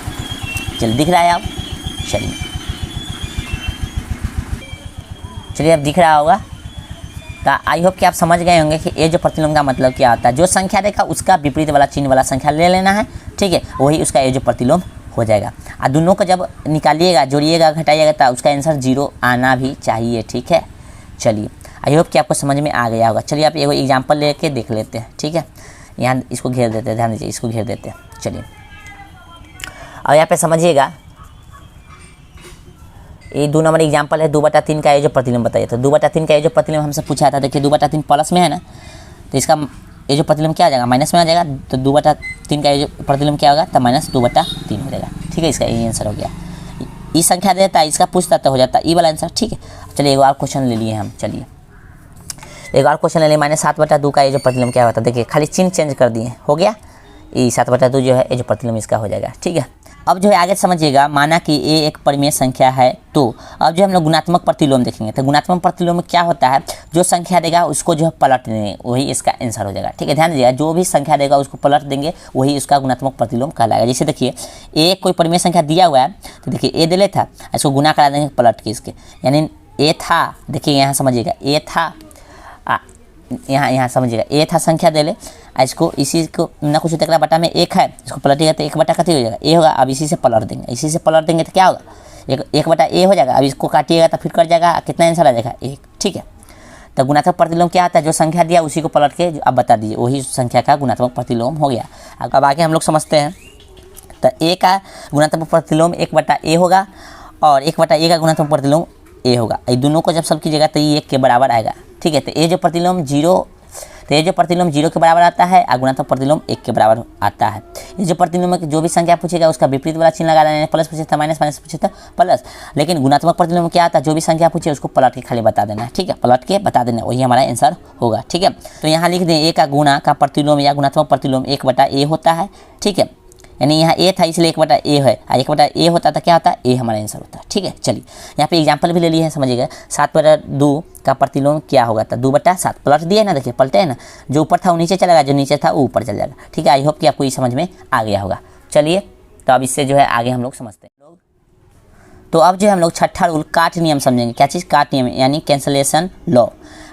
चलिए दिख रहा है, आप चलिए अब दिख रहा होगा। तो आई होप कि आप समझ गए होंगे कि ए जो प्रतिलोम का मतलब क्या होता है। जो संख्या देखा उसका विपरीत वाला चिन्ह वाला संख्या ले लेना है। ठीक है, वही उसका ए जो प्रतिलोम हो जाएगा। और दोनों को जब निकालिएगा, जोड़िएगा, घटाइएगा तो उसका आंसर 0 आना भी चाहिए। ठीक है, चलिए आई होप कि आपको समझ में आ गया होगा। चलिए आप एगो एग्जाम्पल लेके देख लेते हैं। ठीक है, यहाँ इसको घेर देते हैं, ध्यान दीजिए, इसको घेर देते हैं। चलिए और यहाँ पे समझिएगा, ये 2 नंबर एग्जाम्पल है, 2/3 का ये जो प्रतिलोम बताइए। तो 2/3 का ये जो प्रतिलोम हमसे पूछा था, देखिए 2/3 प्लस में है ना, तो इसका ये जो प्रतिलोम क्या आ जाएगा, माइनस में आ जाएगा। तो 2/3 का ये जो प्रतिलोम क्या होगा, तो -2/3 हो जाएगा। ठीक है, इसका ये आंसर हो गया। ई संख्या देता है, इसका पूछता तो हो जाता ई वाला आंसर। ठीक है, चलिए एक और क्वेश्चन ले लिए हम। चलिए एक और क्वेश्चन ले लिए। माइनस 7/2 का ये जो प्रतिलोम क्या होता है, देखिए खाली चिन्ह चेंज कर दिए, हो गया। ये 7/2 जो है ये जो प्रतिलोम इसका हो जाएगा। ठीक है, अब जो है आगे समझिएगा, माना कि ए एक परिमेय संख्या है, तो अब जो हम लोग गुणात्मक प्रतिलोम देखेंगे। तो गुणात्मक प्रतिलोम में क्या होता है, जो संख्या देगा उसको जो है पलट देंगे, वही इसका आंसर हो जाएगा। ठीक है, ध्यान दीजिएगा, जो भी संख्या देगा उसको पलट देंगे, वही इसका गुणात्मक प्रतिलोम कहलाएगा। जैसे देखिए ए कोई परिमेय संख्या दिया हुआ है, तो देखिए ए दिले था, इसको गुना करा देंगे पलट के इसके, यानी ए था, देखिए यहाँ समझिएगा ए था, यहाँ समझिएगा ए था संख्या दे ले, इसको इसी को ना कुछ तकरा बटा में एक है, इसको पलटिएगा तो 1 बटा कथी हो जाएगा, ए होगा। अब इसी से पलट देंगे, इसी से पलट देंगे तो क्या होगा, 1 बटा ए हो जाएगा। अब इसको काटिएगा तो फिर कट जाएगा, कितना आंसर आ जाएगा 1। ठीक है, तो गुणात्मक प्रतिलोम क्या आता है, जो संख्या दिया उसी को पलट के अब बता दीजिए, वही संख्या का गुणात्मक प्रतिलोम हो गया। अब आगे हम लोग समझते हैं। तो ए का गुणात्मक प्रतिलोम 1 बटा ए होगा, और 1 बटा ए का गुणात्मक प्रतिलोम ए होगा। ये दोनों को जब सब कीजिएगा तो ये 1 के बराबर आएगा। ठीक है, तो ये जो प्रतिलोम 0 के बराबर आता है, और गुणात्मक प्रतिलोम 1 के बराबर आता है। ये जो प्रतिलोम में जो भी संख्या पूछेगा उसका विपरीत वाला चिन्ह लगा देना है, प्लस पूछे था माइनस, माइनस पूछे था प्लस। लेकिन गुणात्मक प्रतिलोम में क्या आता है, जो भी संख्या पूछे उसको पलट के खाली बता देना है। ठीक है, पलट के बता देना, वही हमारा आंसर होगा। ठीक है, तो यहाँ लिख दें ए का गुणा का प्रतिलोम या गुणात्मक प्रतिलोम 1 बटा ए होता है। ठीक है, यानी यहाँ ए था इसलिए 1 बटा ए है, 1 बटा ए होता था क्या होता है, ए हमारा आंसर होता है। ठीक है, चलिए यहाँ पे एग्जाम्पल भी ले लिए हैं, समझिएगा। 7/2 का प्रतिलोम क्या होगा, तो 2/7 पलट दिया ना, देखिए पलटे है ना, जो ऊपर था वो नीचे चलेगा, जो नीचे था वो ऊपर चल जाएगा। ठीक है, आई होप कि आपको ये समझ में आ गया होगा। चलिए तो अब इससे जो है आगे हम लोग समझते हैं। तो अब जो है हम लोग छठा रूल काट नियम समझेंगे। क्या चीज़, काट नियम, यानी कैंसलेशन लॉ।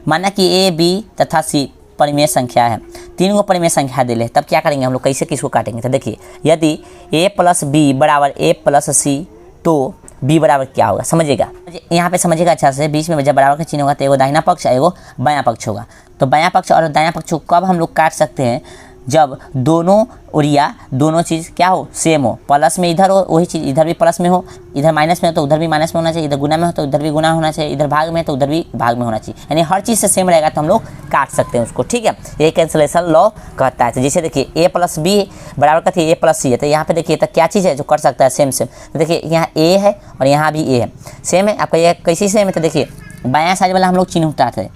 माना कि ए बी तथा सी परिमेय संख्या है, 3 परिमेय संख्या दे ले, तब क्या करेंगे हम लोग, कैसे किसको काटेंगे। तो देखिए यदि a + b बराबर a + c, तो b बराबर क्या होगा, समझिएगा। यहाँ पे समझिएगा अच्छा से, बीच में जब बराबर का चिन्ह होगा तो एगो दाहिना पक्ष एगो बायां पक्ष होगा। तो बायां पक्ष और दायां पक्ष को कब हम लोग काट सकते हैं, जब दोनों ओरिया दोनों चीज़ क्या हो, सेम हो। प्लस में इधर हो वही चीज़ इधर भी प्लस में हो, इधर माइनस में हो तो उधर भी माइनस में होना चाहिए, इधर गुना में हो तो उधर भी गुना होना चाहिए, इधर भाग में है तो उधर भी भाग में होना चाहिए, यानी हर चीज़ से सेम रहेगा तो हम लोग काट सकते हैं उसको। ठीक है, ये कैंसलेशन लॉ कहता है। तो जैसे देखिए a + b बराबर कहती है a + c है, तो यहाँ पे देखिए तो क्या चीज़ है जो कर सकता है सेम। तो देखिए यहाँ a है और यहाँ भी a है, सेम है। आपका ये कैसी सेम है, तो देखिए बायाँ साइड वाला हम लोग चिन्ह उठाते हैं,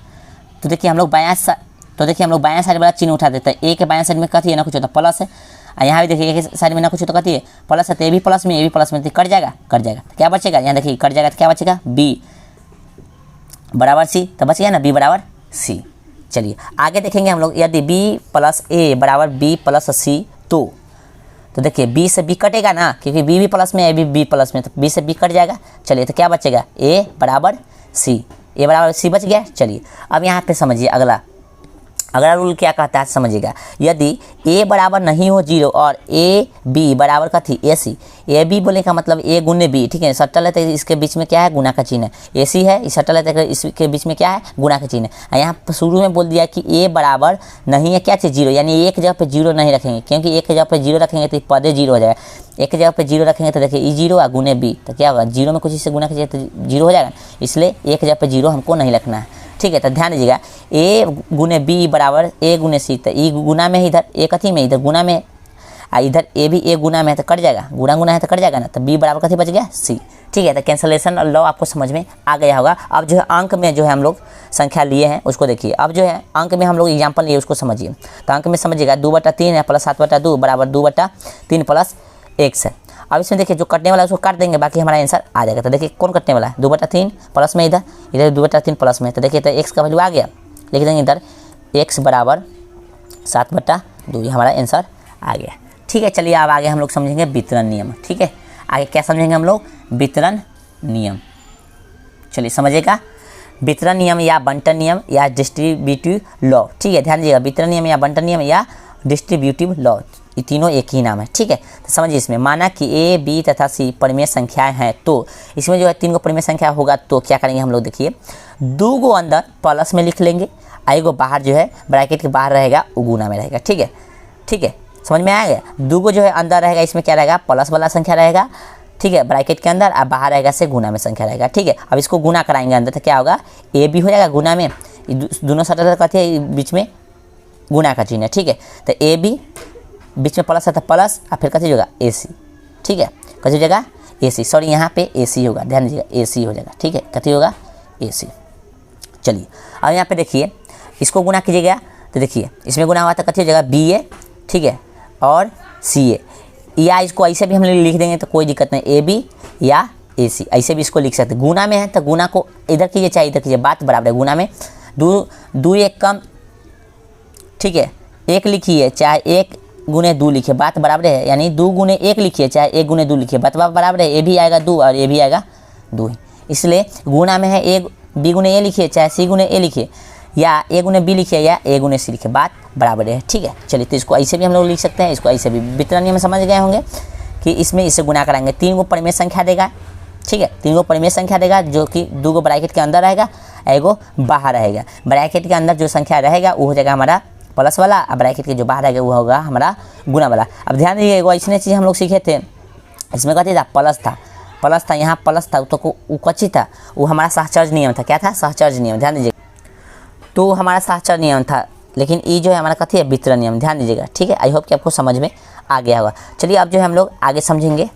तो देखिए हम लोग बायाँ साइड वाला चिन्ह उठा देते हैं। ए के बायाँ साइड में कथी है, ना कुछ होता प्लस है, और यहाँ भी देखिए एक साइड में ना कुछ तो कथी है प्लस है, तो ए भी प्लस में ए भी प्लस में, तो कट जाएगा क्या बचेगा, यहाँ देखिए कट जाएगा तो क्या बचेगा, b बराबर c, तो बच गया ना b बराबर c। चलिए आगे देखेंगे हम लोग, यदि b + a बराबर b + c, तो देखिए b से b कटेगा ना, क्योंकि b भी प्लस में है, b प्लस में, तो b से b कट जाएगा। चलिए तो क्या बचेगा, a बराबर c बच गया। चलिए अब यहाँ पे समझिए अगला रूल क्या कहता है, समझिएगा। यदि a बराबर नहीं हो 0 और a b बराबर कथी ac, a b बोले का मतलब a गुने b। ठीक है, सट्टा लेते इसके बीच में क्या है, गुना का चिन्ह है, ac है, इस सट्टा लेते इसके बीच में क्या है, गुना का चिन्ह है। यहाँ शुरू में बोल दिया कि a बराबर नहीं है क्या चीज़ 0, यानी एक जगह पे 0 नहीं रखेंगे, क्योंकि एक जगह पे 0 रखेंगे तो पदे 0 हो जाएगा। एक जगह पे 0 रखेंगे तो देखिए ई 0 गुने b, तो क्या होगा, 0 में कुछ इससे गुना कीजिए तो 0 हो जाएगा, इसलिए एक जगह पे 0 हमको नहीं रखना है। ठीक है, तो ध्यान दीजिएगा, a गुने b बराबर a गुने c, तो ई गुना में इधर a कथी में, इधर गुना में, इधर a भी a गुना में है तो कट जाएगा, गुना है तो कट जाएगा ना, तो b बराबर कथी बच गया c। ठीक है, तो कैंसलेशन लॉ आपको समझ में आ गया होगा। अब जो है अंक में जो है हम लोग संख्या लिए हैं उसको देखिए। अब जो है अंक में हम लोग एग्जाम्पल लिए उसको समझिए। तो अंक में समझिएगा 2/3 है प्लस 7/2 बराबर 2/3 प्लस x है। अब इसमें देखिए जो कटने वाला है उसको काट देंगे, बाकी हमारा आंसर आ जाएगा। तो देखिए कौन कटने वाला है, 2/3 प्लस में, इधर 2/3 प्लस में, तो देखिए तो x का वैल्यू आ गया, लिख देंगे इधर x बराबर 7/2, ये हमारा आंसर आ गया। ठीक है, चलिए अब आगे हम लोग समझेंगे वितरण नियम। ठीक है, आगे क्या समझेंगे हम लोग, वितरण नियम। चलिए समझिएगा, वितरण नियम या बंटन नियम या डिस्ट्रीब्यूटिव लॉ। ठीक है, ध्यान दीजिएगा, वितरण नियम या बंटन नियम या डिस्ट्रीब्यूटिव लॉ, ये तीनों एक ही नाम है। ठीक है, तो समझिए इसमें, माना कि a b तथा c परिमेय संख्याएं हैं, तो इसमें जो है 3 परिमेय संख्या होगा, तो क्या करेंगे हम लोग, देखिए 2 अंदर प्लस में लिख लेंगे, एगो बाहर जो है ब्रैकेट के बाहर रहेगा वो गुना में रहेगा। ठीक है, समझ में आ गया। 2 जो है अंदर रहेगा, इसमें क्या रहेगा, प्लस वाला संख्या रहेगा, ठीक है, ब्रैकेट के अंदर, और बाहर रहेगा से गुना में संख्या रहेगा। ठीक है, अब इसको गुना कराएंगे अंदर, तो क्या होगा, a b हो जाएगा गुना में, दोनों सटा कहते हैं बीच में गुना का चिन्ह है। ठीक है, तो a b बीच में प्लस है तो प्लस, और फिर कैसे होगा ac। ठीक है, कैसे हो जाएगा AC, सॉरी यहाँ पे AC होगा, ध्यान दीजिएगा AC हो जाएगा, ठीक है, कथी होगा AC। चलिए अब यहाँ पे देखिए इसको गुना कीजिएगा तो देखिए इसमें गुना हुआ तो कथी हो जाएगा BA, ठीक है, और CA, या इसको ऐसे भी हम लिख देंगे तो कोई दिक्कत नहीं, AB या AC ऐसे भी इसको लिख सकते हैं। गुना में है तो गुना को इधर कीजिए चाहे इधर कीजिए, बात बराबर है। गुना में दो एक कम, ठीक है, 1 लिखिए चाहे 1 गुने 2 लिखिए, बात बराबर है, यानी 2 गुने 1 लिखिए चाहे 1 गुने 2 लिखिए, बात बराबर है। A भी आएगा 2 और A भी आएगा 2 ही, इसलिए गुना में है A B गुने A लिखिए चाहे C गुने A लिखिए, या A गुने B लिखिए या A गुने C लिखिए, बात बराबर है, ठीक है। चलिए तो इसको ऐसे भी हम लोग लिख सकते हैं, इसको ऐसे भी। वितरण नियम समझ गए होंगे कि इसमें इसे गुना कराएंगे, 3 गो परिमेय संख्या देगा, ठीक है, 3 गो परिमेय संख्या देगा जो कि 2 गो ब्रैकेट के अंदर रहेगा, एगो बाहर रहेगा। ब्रैकेट के अंदर जो संख्या रहेगा वो हो जाएगा हमारा प्लस वाला, और ब्रैकेट के जो बाहर रहेगा वो होगा हमारा गुना वाला। अब ध्यान दीजिए एगो ऐसी चीज़ हम लोग सीखे थे, इसमें कहते था प्लस था, यहाँ प्लस था तो वो कच्ची था, वो हमारा सहचर्य नियम था। क्या था? सहचर्य नियम, ध्यान दीजिए, तो हमारा सहचर्य नियम था। लेकिन ये जो है हमारा कथी है? वितरण नियम, ध्यान दीजिएगा, ठीक है। आई होप कि आपको समझ में आ गया होगा। चलिए अब जो है हम लोग आगे समझेंगे,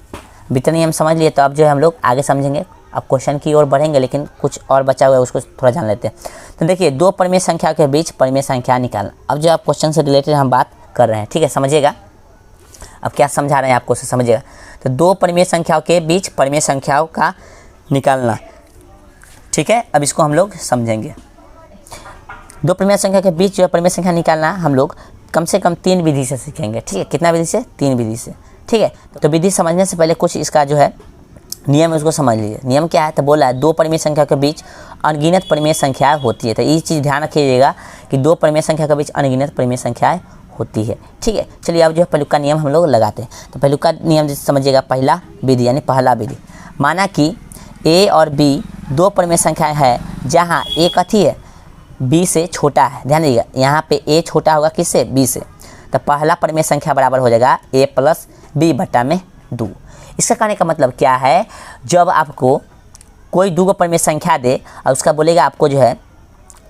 वितरण नियम समझ लिए तो अब जो है हम लोग आगे समझेंगे, अब क्वेश्चन की ओर बढ़ेंगे, लेकिन कुछ और बचा हुआ है उसको थोड़ा जान लेते हैं। तो देखिए 2 परिमेय संख्या के बीच परिमेय संख्या निकालना। अब जो आप क्वेश्चन से रिलेटेड हम बात कर रहे हैं, ठीक है, समझिएगा अब क्या समझा रहे हैं आपको, से समझिएगा। तो 2 परिमेय संख्याओं के बीच परिमेय संख्याओं का निकालना, ठीक है। अब इसको हम लोग समझेंगे। 2 परिमेय संख्या के बीच जो है परिमेय संख्या निकालना हम लोग कम से कम 3 विधि से सीखेंगे, ठीक है। कितना विधि से? 3 विधि से, ठीक है। तो विधि समझने से पहले कुछ इसका जो है नियम है उसको समझ लीजिए। नियम क्या है? तो बोला है 2 परिमेय संख्या के बीच अनगिनत परिमेय संख्याएं होती है। तो ये चीज़ ध्यान रखिएगा कि 2 परिमेय संख्या के बीच अनगिनत परिमेय संख्याएं होती है, ठीक है। चलिए अब जो है पहलुका नियम हम लोग लगाते हैं। तो पहलुका नियम समझिएगा, पहला विधि यानी पहला विधि, माना कि A और B 2 परिमेय संख्याएँ है जहाँ A कथी है? B से छोटा है। ध्यान दीजिएगा, यहाँ पे A छोटा होगा किससे? B से। तो पहला परिमेय संख्या बराबर हो जाएगा A प्लस B बटा में 2। इसका कहने का मतलब क्या है? जब आपको कोई 2 गो परिमेय संख्या दे और उसका बोलेगा आपको जो है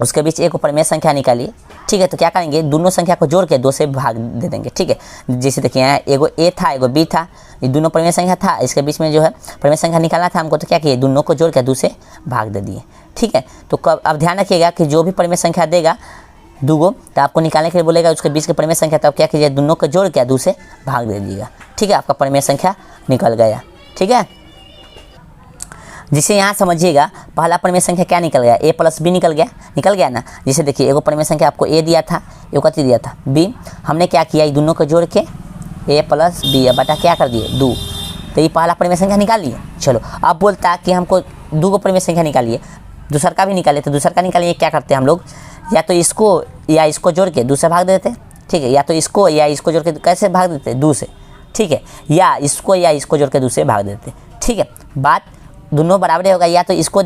उसके बीच एक परिमेय संख्या निकालिए, ठीक है, तो क्या करेंगे? दोनों संख्या को जोड़ के 2 से भाग दे देंगे, ठीक है। जैसे देखिए यहाँ एगो A था एगो B था, ये दोनों परिमेय संख्या था, इसके बीच में जो है परिमेय संख्या निकालना था हमको, तो क्या किए? दोनों को जोड़ के 2 से भाग दे दिए, ठीक है। तो अब ध्यान रखिएगा कि जो भी परिमेय संख्या देगा 2 गो, तो आपको निकालने के लिए बोलेगा उसके बीच के परिमेय संख्या, तो आप क्या कीजिए? दोनों को जोड़ के 2 से भाग दे दीजिएगा, ठीक है। आपका परिमेय संख्या निकल गया, ठीक है। जिसे यहाँ समझिएगा पहला परिमेय संख्या क्या निकल गया? A प्लस B निकल गया ना। जैसे देखिए एगो परिमेय संख्या आपको A दिया था, एगो कथी दिया था? B। हमने क्या किया? ये दोनों को जोड़ के A प्लस B बटा क्या कर दिए? 2। तो ये पहला परिमेय संख्या निकाल लिए। चलो अब बोलता कि हमको 2 गो परिमेय संख्या निकालिए, दूसर का भी निकालिए। तो दूसर का निकालिए क्या करते हैं हम लोग? या तो इसको या इसको जोड़ के 2 से भाग देते, ठीक है, या तो इसको या इसको जोड़ के कैसे भाग देते? 2 से, ठीक है, या इसको जोड़ के 2 से भाग देते, ठीक है। बात दोनों बराबर होगा, या तो इसको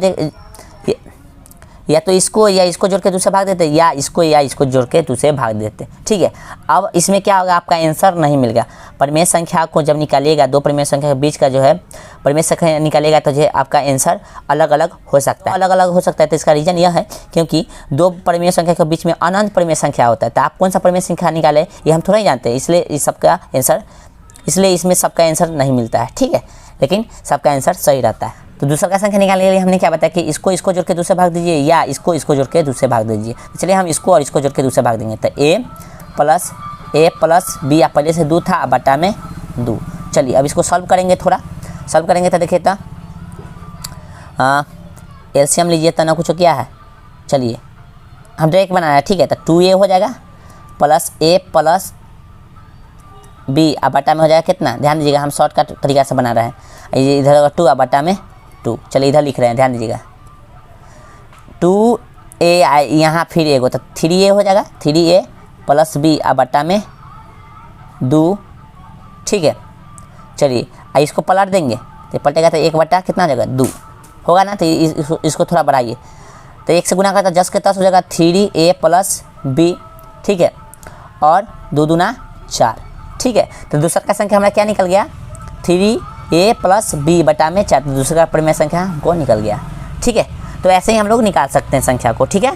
या इसको जोड़ के 2 से भाग देते, या इसको जोड़ के 2 से भाग देते, ठीक है। अब इसमें क्या होगा? आपका आंसर नहीं मिल गया। परिमेय संख्या को जब निकालिएगा, 2 परिमेय संख्या के बीच का जो है परिमेय संख्या निकालिएगा, तो जो आपका आंसर अलग अलग हो सकता है, अलग अलग हो सकता है। तो इसका रीज़न यह है क्योंकि 2 परिमेय संख्या के बीच में अनंत परिमेय संख्या होता है, तो आप कौन सा परिमेय संख्या निकाले ये हम थोड़ा ही जानते हैं, इसलिए इसमें सबका आंसर नहीं मिलता है, ठीक है, लेकिन सबका आंसर सही रहता है। तो दूसरा का संख्या निकालने के लिए हमने क्या बताया कि इसको जोड़ के 2 से भाग दीजिए, या इसको जोड़ के 2 से भाग दीजिए। तो चलिए हम इसको और इसको जोड़ के 2 से भाग देंगे। तो A प्लस B या पहले से 2 था बटा में 2। चलिए अब इसको सॉल्व करेंगे, थोड़ा सॉल्व करेंगे तो देखिए तो एलसीएम लीजिए तो ना कुछ क्या है। चलिए हम डायरेक्ट बनाना है, ठीक है। तो 2A हो जाएगा प्लस A प्लस B अब बटा में हो जाएगा कितना? ध्यान दीजिएगा हम शॉर्टकट तरीका से बना रहे हैं। ये इधर होगा 2 अब बटा में 2। चलिए इधर लिख रहे हैं, ध्यान दीजिएगा 2A यहाँ फिर एगो तो 3A हो जाएगा, 3A प्लस B अब बटा में 2, ठीक है। चलिए इसको पलट देंगे तो पलटेगा तो 1 बटा कितना हो जाएगा? 2 होगा ना। तो इसको थोड़ा बढ़ाइए, तो 1 से गुना करता 10 के 10 हो जाएगा 3A प्लस B, ठीक है, और 2 दूना 4, ठीक है। तो दूसरा का संख्या हमारा क्या निकल गया? 3A प्लस B बटा में 4। तो दूसरा का परिमेय संख्या हमको निकल गया, ठीक है। तो ऐसे ही हम लोग निकाल सकते हैं संख्या को, ठीक है।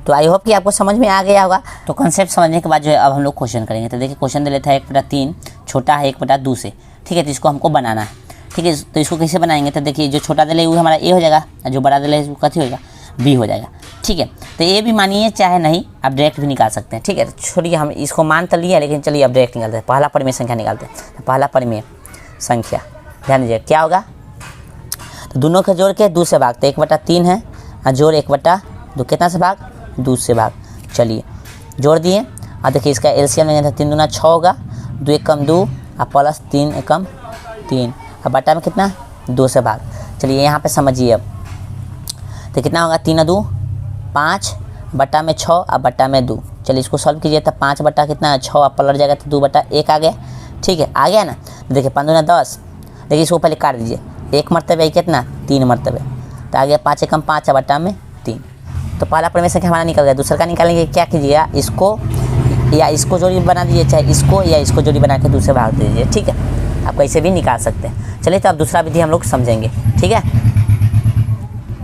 तो आई होप कि आपको समझ में आ गया होगा। तो कॉन्सेप्ट समझने के बाद जो है अब हम लोग क्वेश्चन करेंगे। तो देखिए क्वेश्चन दे लेता है 1/3 छोटा है 1/2 से, ठीक है। तो इसको हमको बनाना है। ठीक है। तो इसको कैसे बनाएंगे, तो देखिए जो छोटा दिले वो हमारा ए हो जाएगा और जो बड़ा दिले वो कथी होगा, बी हो जाएगा। ठीक है, तो ए भी मानिए चाहे नहीं, आप डायरेक्ट भी निकाल सकते हैं। ठीक है, तो छोड़िए हम इसको मान तो लिया, लेकिन चलिए अब डायरेक्ट निकालते हैं। पहला परिमेय संख्या निकालते हैं। तो पहला परिमेय संख्या ध्यान दीजिए क्या होगा, तो दोनों का जोड़ के 2 से भाग, तो 1/3 है और जोड़ 1/2 कितना से भाग, 2 से भाग। चलिए जोड़ दिए और देखिए इसका एलसीएम लेंगे तो 3 दूना 6 होगा, 2 एकम 2 और प्लस 3 एकम 3 और बटा में कितना 2 से भाग। चलिए यहाँ पे समझिए अब, तो कितना होगा 3 और 2 5 बटा में 6 और बटा में 2। चलिए इसको सॉल्व कीजिए तो 5 बटा कितना 6 और पलट जाएगा तो 2/1 आ गया। ठीक है, आ गया ना। देखिए 5 दूना 10, देखिए इसको पहले काट दीजिए, 1 मरतबे कितना 3 मरतबे, तो आ गया 5 एकम 5 बटा में 3। तो पहला परिमेय संख्या हमारा निकल गया। दूसरा का निकालेंगे, क्या कीजिएगा, इसको या इसको जोड़ी बना दीजिए, चाहे इसको या इसको जोड़ी बना के दूसरे भाग दे दीजिए। ठीक है, आप कैसे भी निकाल सकते हैं। चलिए तो अब दूसरा विधि हम लोग समझेंगे। ठीक है,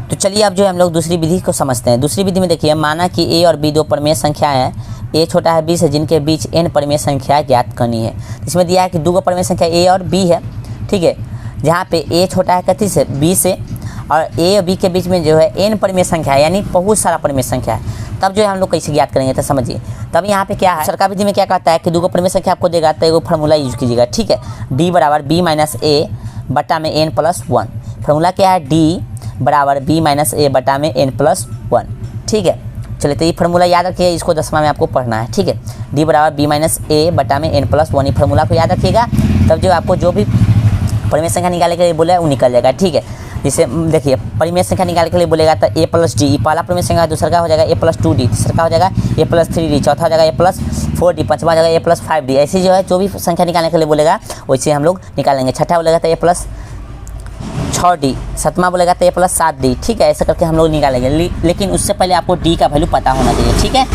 तो चलिए अब जो है हम लोग दूसरी विधि को समझते हैं। दूसरी विधि में देखिए, माना कि ए और बी 2 परिमेय संख्याएं हैं, ए छोटा है बी से, जिनके बीच n परिमेय संख्या ज्ञात करनी है। इसमें दिया है कि 2 परिमेय संख्या ए और बी है। ठीक है, जहाँ पे ए छोटा है कथी से, बी से, और ए और बी के बीच में जो है n परिमेय संख्या है, यानी बहुत सारा परिमेय संख्या है। तब जो है हम लोग कैसे ज्ञात करेंगे, तो समझिए। तब यहाँ पे क्या है, सरकार विधि में क्या कहता है कि 2 परिमेय संख्या आपको देगा तो एगो फार्मूला यूज कीजिएगा। ठीक है, d बराबर b माइनस ए बटा में n प्लस 1। फार्मूला क्या है, d बराबर b माइनस ए बटा में n प्लस 1। ठीक है, चलिए तो ये फार्मूला याद रखिए, इसको 10वां में आपको पढ़ना है। ठीक है, d बराबर b माइनस ए बटा में n प्लस 1, ये फार्मूला को याद रखिएगा। तब जो आपको जो भी परिमेय संख्या निकालने के लिए बोला है वो निकल जाएगा। ठीक है, जैसे देखिए परिमेय संख्या निकालने के लिए बोलेगा तो a प्लस डी, पहला परिमेय संख्या, दूसरा का हो जाएगा a प्लस 2d, तीसरा का हो जाएगा a प्लस 3d, चौथा हो जाएगा a प्लस 4d, पाँचवा हो जाएगा a प्लस 5d। ऐसे जो है जो भी संख्या निकालने के लिए बोलेगा वैसे हम लोग निकालेंगे। छठा बोलेगा तो a प्लस 6d, सतवां बोलेगा तो a प्लस 7d। ठीक है, ऐसा करके हम लोग निकालेंगे। लेकिन उससे पहले आपको d का वैल्यू पता होना चाहिए। ठीक है,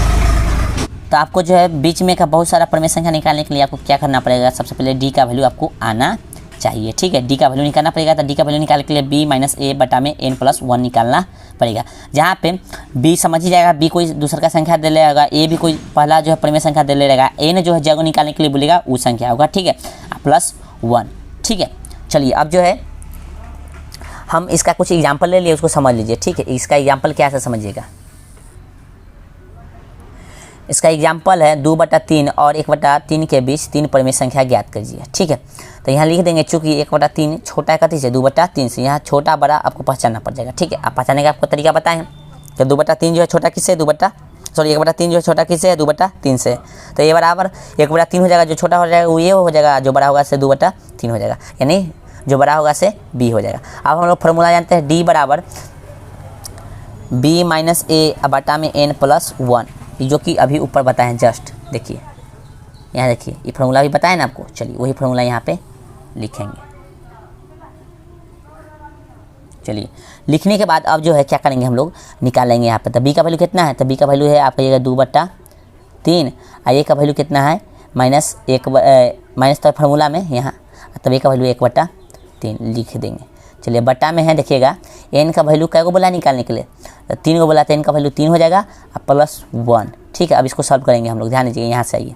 तो आपको जो है बीच में का बहुत सारा परिमेय संख्या निकालने के लिए आपको क्या करना पड़ेगा, सबसे पहले d का वैल्यू आपको आना चाहिए। ठीक है, d का वैल्यू निकालना पड़ेगा। तो d का वैल्यू निकालने के लिए b माइनस ए बटा में n प्लस 1 निकालना पड़ेगा। जहाँ पे b समझ ही जाएगा, b कोई दूसरा का संख्या दे लेगा, a भी कोई पहला जो है परिमेय संख्या दे लेगा, n जो है जगह निकालने के लिए बोलेगा वो संख्या होगा। ठीक है, प्लस 1। ठीक है, चलिए अब जो है हम इसका कुछ एग्जाम्पल ले लिए, उसको समझ लीजिए। ठीक है, इसका एग्जाम्पल क्या है समझिएगा। इसका एग्जाम्पल है 2/3 और 1/3 के बीच 3 परिमेय संख्या ज्ञात कीजिए। ठीक है, तो यहाँ लिख देंगे, चूँकि 1/3 छोटा है कथी से, 2/3 से, यहाँ छोटा बड़ा आपको पहचानना पड़ जाएगा। ठीक है, आप पहचानने का आपको तरीका बताएं, तो 2/3 जो है छोटा किससे, 1/3 जो है छोटा किससे है, 2/3 से। तो ये बराबर 1/3 हो जाएगा, जो छोटा हो जाएगा वो ये हो जाएगा, जो बड़ा होगा से 2/3 हो जाएगा, यानी जो बड़ा होगा से b हो जाएगा। अब हम लोग फार्मूला जानते हैं, d बराबर b माइनस ए बटा में n प्लस 1, जो कि अभी ऊपर बताएं जस्ट। देखिए यहाँ देखिए, ये फार्मूला भी बताया ना आपको। चलिए वही फार्मूला यहाँ पे लिखेंगे। चलिए लिखने के बाद अब जो है क्या करेंगे, हम लोग निकालेंगे यहाँ पे। तो b का वैल्यू कितना है, तो b का वैल्यू है आपका ये 2/3 और a का वैल्यू कितना है -1, माइनस तो फार्मूला में यहाँ, तब a का वैल्यू 1/3 लिख देंगे। चलिए बटा में है, देखिएगा n का वैल्यू कै गो बोला निकालने के लिए, तो 3 गो बोला, तो n का वैल्यू 3 हो जाएगा और प्लस 1। ठीक है, अब इसको सॉल्व करेंगे हम लोग, ध्यान दीजिए यहाँ से आइए।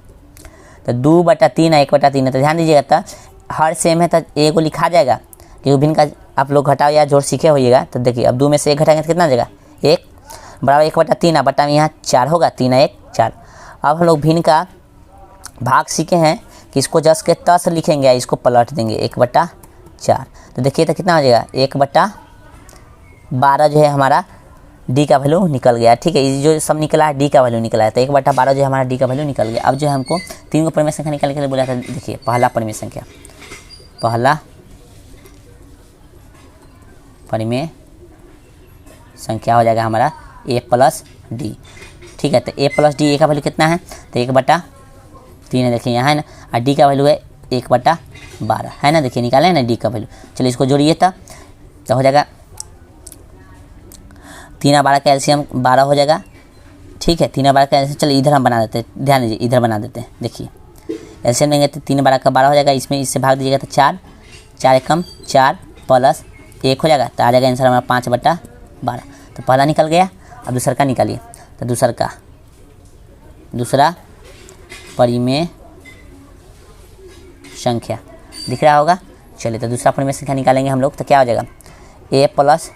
तो 2/3 और 1/3 है, तो ध्यान दीजिएगा, तो हर सेम है तो a को लिखा जाएगा, क्योंकि भिन्न का आप लोग घटाव या जोड़ सीखे होइएगा। तो देखिए अब 2 में से 1 घटाएंगे तो कितना हो जाएगा, 1 बराबर 1/3, बटा में यहाँ 4 होगा, 3 और 1 4। अब हम लोग भिन्न का भाग सीखे हैं कि इसको जस के तस लिखेंगे, इसको पलट देंगे 1/4। तो देखिए तो कितना हो जाएगा, 1/12 जो है हमारा d का वैल्यू निकल गया। ठीक है, ये जो सब निकला है d का वैल्यू निकला है, तो 1/12 जो है हमारा d का वैल्यू निकल गया। अब जो है हमको 3 को परिमेय संख्या निकालने के लिए बोला था। देखिए पहला परिमेय संख्या हो जाएगा हमारा a प्लस डी। ठीक है, तो a प्लस डी, a का वैल्यू कितना है, तो 1/3 है, देखिए यहाँ है ना, और d का वैल्यू है 1/12 है ना, देखिए निकाले ना d का वैल्यू। चलिए इसको जोड़िए तो हो जाएगा 3 और 12 का एलसीएम 12 हो जाएगा। ठीक है, 3 और 12 का एलसीएम, चलिए इधर हम बना देते हैं, ध्यान दीजिए इधर बना देते हैं। देखिए एलसीएम लेंगे तो 3 और 12 का 12 हो जाएगा, इसमें इससे भाग दीजिएगा तो 4, 4 एकम 4 प्लस 1 हो जाएगा, तो आ जाएगा आंसर हमारा 5/12। तो पहला निकल गया। अब दूसरा का निकालिए, तो दूसरा परिमेय संख्या दिख रहा होगा, चलिए तो दूसरा परिमेय संख्या निकालेंगे हम लोग, तो क्या हो जाएगा a plus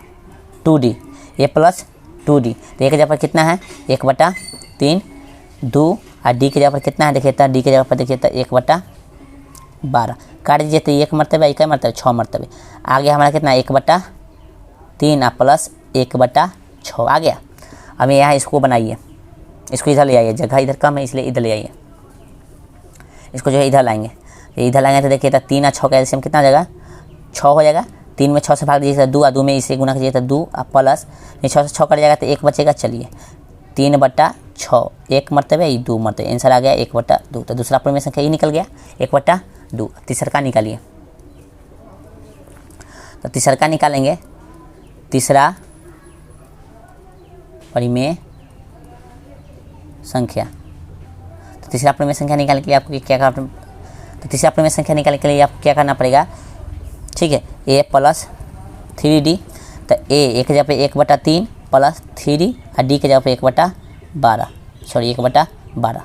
2d, a plus 2d। तो a की जगह पर कितना है 1/3 2, और d की जगह पर कितना है देखिए, तो d की जगह पर देखिए तो 1/12 काट दीजिए, तो 1 मरतबे क्या मरतबे 6 मरतबे। आ गया हमारा कितना 1/3 और प्लस 1/6 आ गया। अब यहाँ इसको बनाइए, इसको इधर ले आइए, जगह इधर कम है इसलिए इधर ले आइए, इसको जो है इधर लाएंगे। इधर लाएंगे तो देखिए तो 3 और 6 का एलसीएम कितना हो जाएगा 6 हो जाएगा। 3 में 6 से भाग दीजिए तो 2, और 2 में इसे गुना कीजिए तो 2 और प्लस 6 से 6 कट जाएगा तो 1 बचेगा। चलिए 3/6 1 मरतबे 2 मरतबे, आंसर आ गया 1/2। तो दूसरा परिमेय संख्या ये निकल गया 1/2। तीसरा का निकालिए, तो तीसरा का निकालेंगे, तीसरा परिमेय संख्या। तो तीसरा परिमेय संख्या निकालने के लिए आपको क्या करना, तो तीसरा परिमेय संख्या निकालने के लिए आपको क्या करना पड़ेगा, ठीक है a प्लस 3d। तो a एक जगह पे 1/3 प्लस 3 और d के जगह पे 1/12, सॉरी 1/12।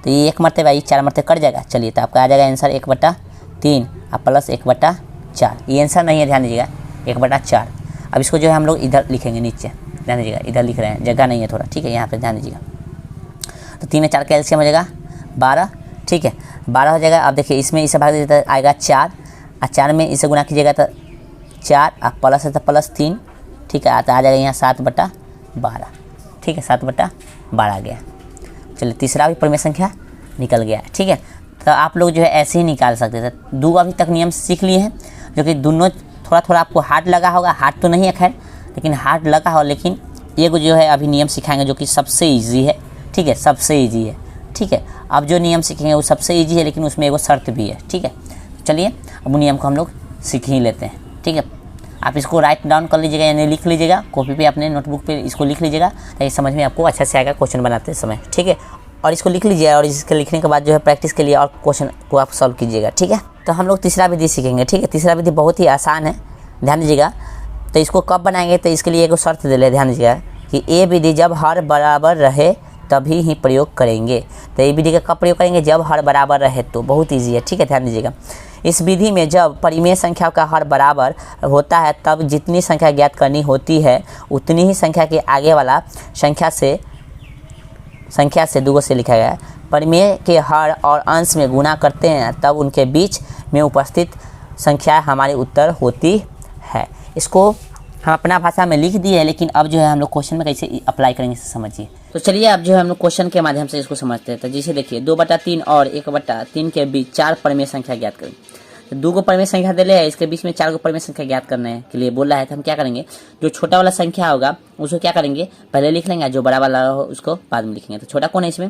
तो ये 1 मरतबे आई 4 मरतबे कट जाएगा। चलिए तो आपका आ जाएगा आंसर 1/3 और प्लस 1/4। ये आंसर नहीं है, ध्यान दीजिएगा 1/4। अब इसको जो है हम लोग इधर लिखेंगे नीचे, ध्यान दीजिएगा इधर लिख रहे हैं, जगह नहीं है थोड़ा, ठीक है यहाँ पे ध्यान दीजिएगा। तो 3 और 4 का एलसीएम हो जाएगा 12, ठीक है 12 हो जाएगा। अब देखिए इसमें इसे भाग दीजिए तो आएगा 4, और 4 में इसे गुना कीजिएगा तो 4 और प्लस है तो प्लस 3, ठीक है तो आ जाएगा यहाँ 7/12, ठीक है 7/12 आ गया। चलिए तीसरा भी परिमेय संख्या निकल गया, ठीक है। तो आप लोग जो है ऐसे ही निकाल सकते थे। 2 अभी तक नियम सीख लिए हैं, जो कि दोनों थोड़ा थोड़ा आपको हार्ड लगा होगा, हार्ड तो नहीं है खैर, लेकिन हार्ड लगा हो, लेकिन एक जो है अभी नियम सिखाएंगे जो कि सबसे ईजी है, ठीक है सबसे ईजी है, ठीक है। अब जो नियम सीखेंगे वो सबसे ईजी है, लेकिन उसमें एगो शर्त भी है, ठीक है। चलिए अब वो नियम को हम लोग सीख ही लेते हैं, ठीक है। आप इसको राइट डाउन कर लीजिएगा, यानी लिख लीजिएगा कॉपी पे, अपने नोटबुक पे इसको लिख लीजिएगा, ताकि समझ में आपको अच्छा से आएगा क्वेश्चन बनाते समय, ठीक है। और इसको लिख लीजिए, और इसके लिखने के बाद जो है प्रैक्टिस के लिए और क्वेश्चन को आप सॉल्व कीजिएगा, ठीक है। तो हम लोग तीसरा विधि सीखेंगे, ठीक है। तीसरा विधि बहुत ही आसान है, ध्यान दीजिएगा। तो इसको कब बनाएंगे, तो इसके लिए एक शर्त दे ले, ध्यान दीजिएगा कि ये विधि जब हर बराबर रहे तभी ही प्रयोग करेंगे। तो ये विधि का कब प्रयोग करेंगे, जब हर बराबर रहे, तो बहुत ईजी है, ठीक है ध्यान दीजिएगा। इस विधि में जब परिमेय संख्या का हर बराबर होता है तब जितनी संख्या ज्ञात करनी होती है उतनी ही संख्या के आगे वाला संख्या से 2 से लिखा गया है। परिमेय के हर और अंश में गुणा करते हैं तब उनके बीच में उपस्थित संख्या हमारी उत्तर होती है। इसको हम अपना भाषा में लिख दिए, लेकिन अब जो है हम लोग क्वेश्चन में कैसे अप्लाई करेंगे समझिए। तो चलिए अब जो है हम लोग क्वेश्चन के माध्यम से इसको समझते हैं। तो जैसे देखिए 2/3 और 1/3 के बीच 4 परिमेय संख्या ज्ञात करें। तो 2 को परिमेय संख्या दे ले, इसके बीच में 4 को परिमेय संख्या ज्ञात करने के लिए बोला है। तो हम क्या करेंगे, जो छोटा वाला संख्या होगा उसको क्या करेंगे पहले लिख लेंगे, जो बड़ा वाला हो उसको बाद में लिखेंगे। तो छोटा कौन है इसमें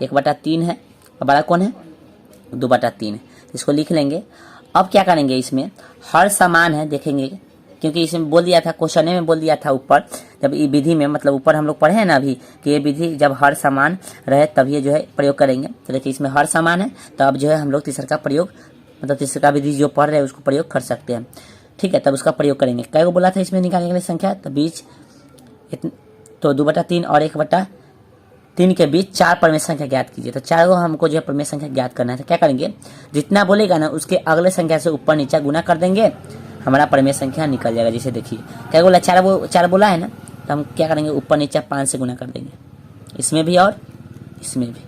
1/3 है, और बड़ा कौन है 2/3 है, इसको लिख लेंगे। अब क्या करेंगे, इसमें हर समान है देखेंगे, क्योंकि इसमें बोल दिया था क्वेश्चन में, बोल दिया था ऊपर, जब ये विधि में मतलब ऊपर हम लोग पढ़े हैं ना अभी कि ये विधि जब हर समान रहे तब ये जो है प्रयोग करेंगे। तो देखिए इसमें हर समान है, तो अब जो है हम लोग तीसरा का प्रयोग मतलब तीसरा का विधि जो पढ़ रहे हैं उसको प्रयोग कर सकते हैं, ठीक है। तब उसका प्रयोग करेंगे। कई को बोला था इसमें निकालने के लिए संख्या, तो बीच तो 2/3 और 1/3 के बीच 4 परिमेय संख्या ज्ञात कीजिए। तो 4 को हमको जो है परिमेय संख्या ज्ञात करना है। तो क्या करेंगे, जितना बोलेगा ना उसके अगले संख्या से ऊपर नीचे गुना कर देंगे, हमारा परिमेय संख्या निकल जाएगा। जैसे देखिए क्या बोला 4 बोला है ना, तो हम क्या करेंगे ऊपर नीचे 5 से गुना कर देंगे, इसमें भी और इसमें भी,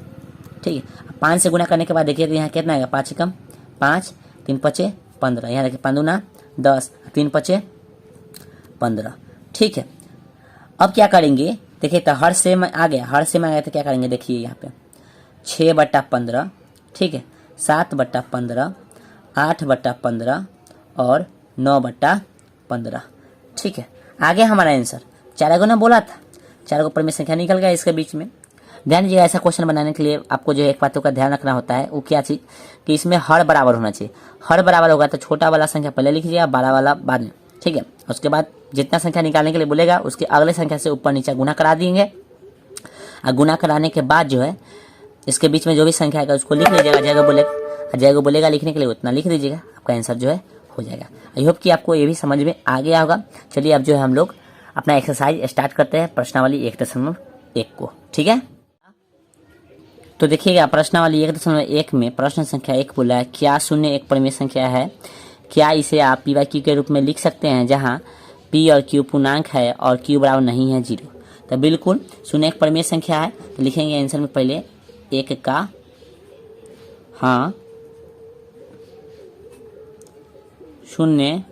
ठीक है। 5 से गुना करने के बाद देखिए तो यहाँ कितना आएगा, 5 कम 5 3 5 15, यहाँ देखिए 5 दूना 10 3 5 15, ठीक है। अब क्या करेंगे देखिए, तो हर से में आ गया, हर से में आ गया तो क्या करेंगे देखिए यहाँ पे 6/15, ठीक है 7/15 8/15 और 9/15, ठीक है। आगे हमारा आंसर 4 को ना बोला था, 4 को परिमेय संख्या निकल गया इसके बीच में। ध्यान दीजिएगा, ऐसा क्वेश्चन बनाने के लिए आपको जो है एक बातों का ध्यान रखना होता है, वो क्या चीज़ कि इसमें हर बराबर होना चाहिए। हर बराबर होगा तो छोटा वाला संख्या पहले लिख लीजिएगा, बड़ा वाला बाद में, ठीक है। उसके बाद जितना संख्या निकालने के लिए बोलेगा उसके अगले संख्या से ऊपर नीचे गुना करा देंगे, और गुना कराने के बाद जो है इसके बीच में जो भी संख्या आएगा उसको लिख लीजिएगा, जगह बोलेगा लिखने के लिए उतना लिख दीजिएगा, आपका आंसर जो है हो जाएगा। आई होप कि आपको ये भी समझ में आ गया होगा। चलिए अब जो है हम लोग अपना एक्सरसाइज स्टार्ट करते हैं प्रश्नावली 1.1 को, ठीक है। तो देखिएगा प्रश्नावली 1.1 में प्रश्न संख्या 1 बोला है, क्या 0 एक परिमेय संख्या है, क्या इसे आप पी वाई क्यू के रूप में लिख सकते हैं जहाँ पी और क्यू पूर्णांक है और क्यू बराबर नहीं है 0। तो बिल्कुल शून्य एक परिमेय संख्या है, तो लिखेंगे आंसर में पहले एक का हाँ शून्य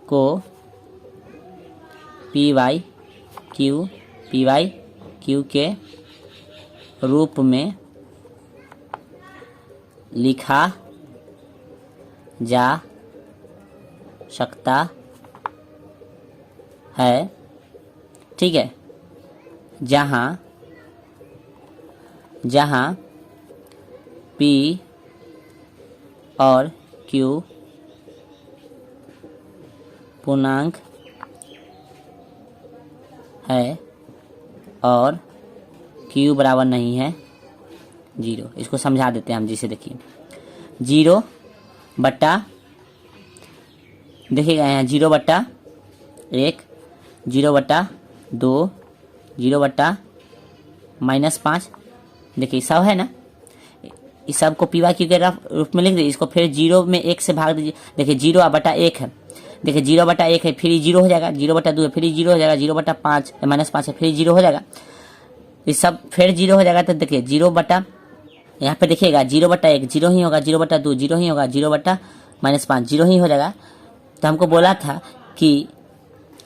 को पी वाई क्यू के रूप में लिखा जा सकता है, ठीक है, जहाँ पी और क्यू पूर्णांक है और क्यू बराबर नहीं है 0। इसको समझा देते हैं हम, जिसे देखिए 0 बट्टा, देखिएगा यहाँ 0 बट्टा 1, 0 बट्टा 2, 0 बट्टा -5, देखिए सब है ना, इस सब को पी वाई क्यू के रूप में लिख दीजिए। इसको फिर 0 में 1 से भाग दीजिए। देखिए 0 बट्टा 1 है, देखिए 0 बट्टा 1 है फिर 0 हो जाएगा, 0 बट्टा 2 है फिर 0 हो जाएगा, 0 बट्टा 5 -5 है फिर 0 हो जाएगा, ये सब फिर 0 हो जाएगा। तो देखिए 0 बट्टा, यहाँ पे देखिएगा 0 बट्टा 1 0 ही होगा, 0 बट्टा 2 0 ही होगा, 0 बट्टा -5 0 ही हो जाएगा। तो हमको बोला था कि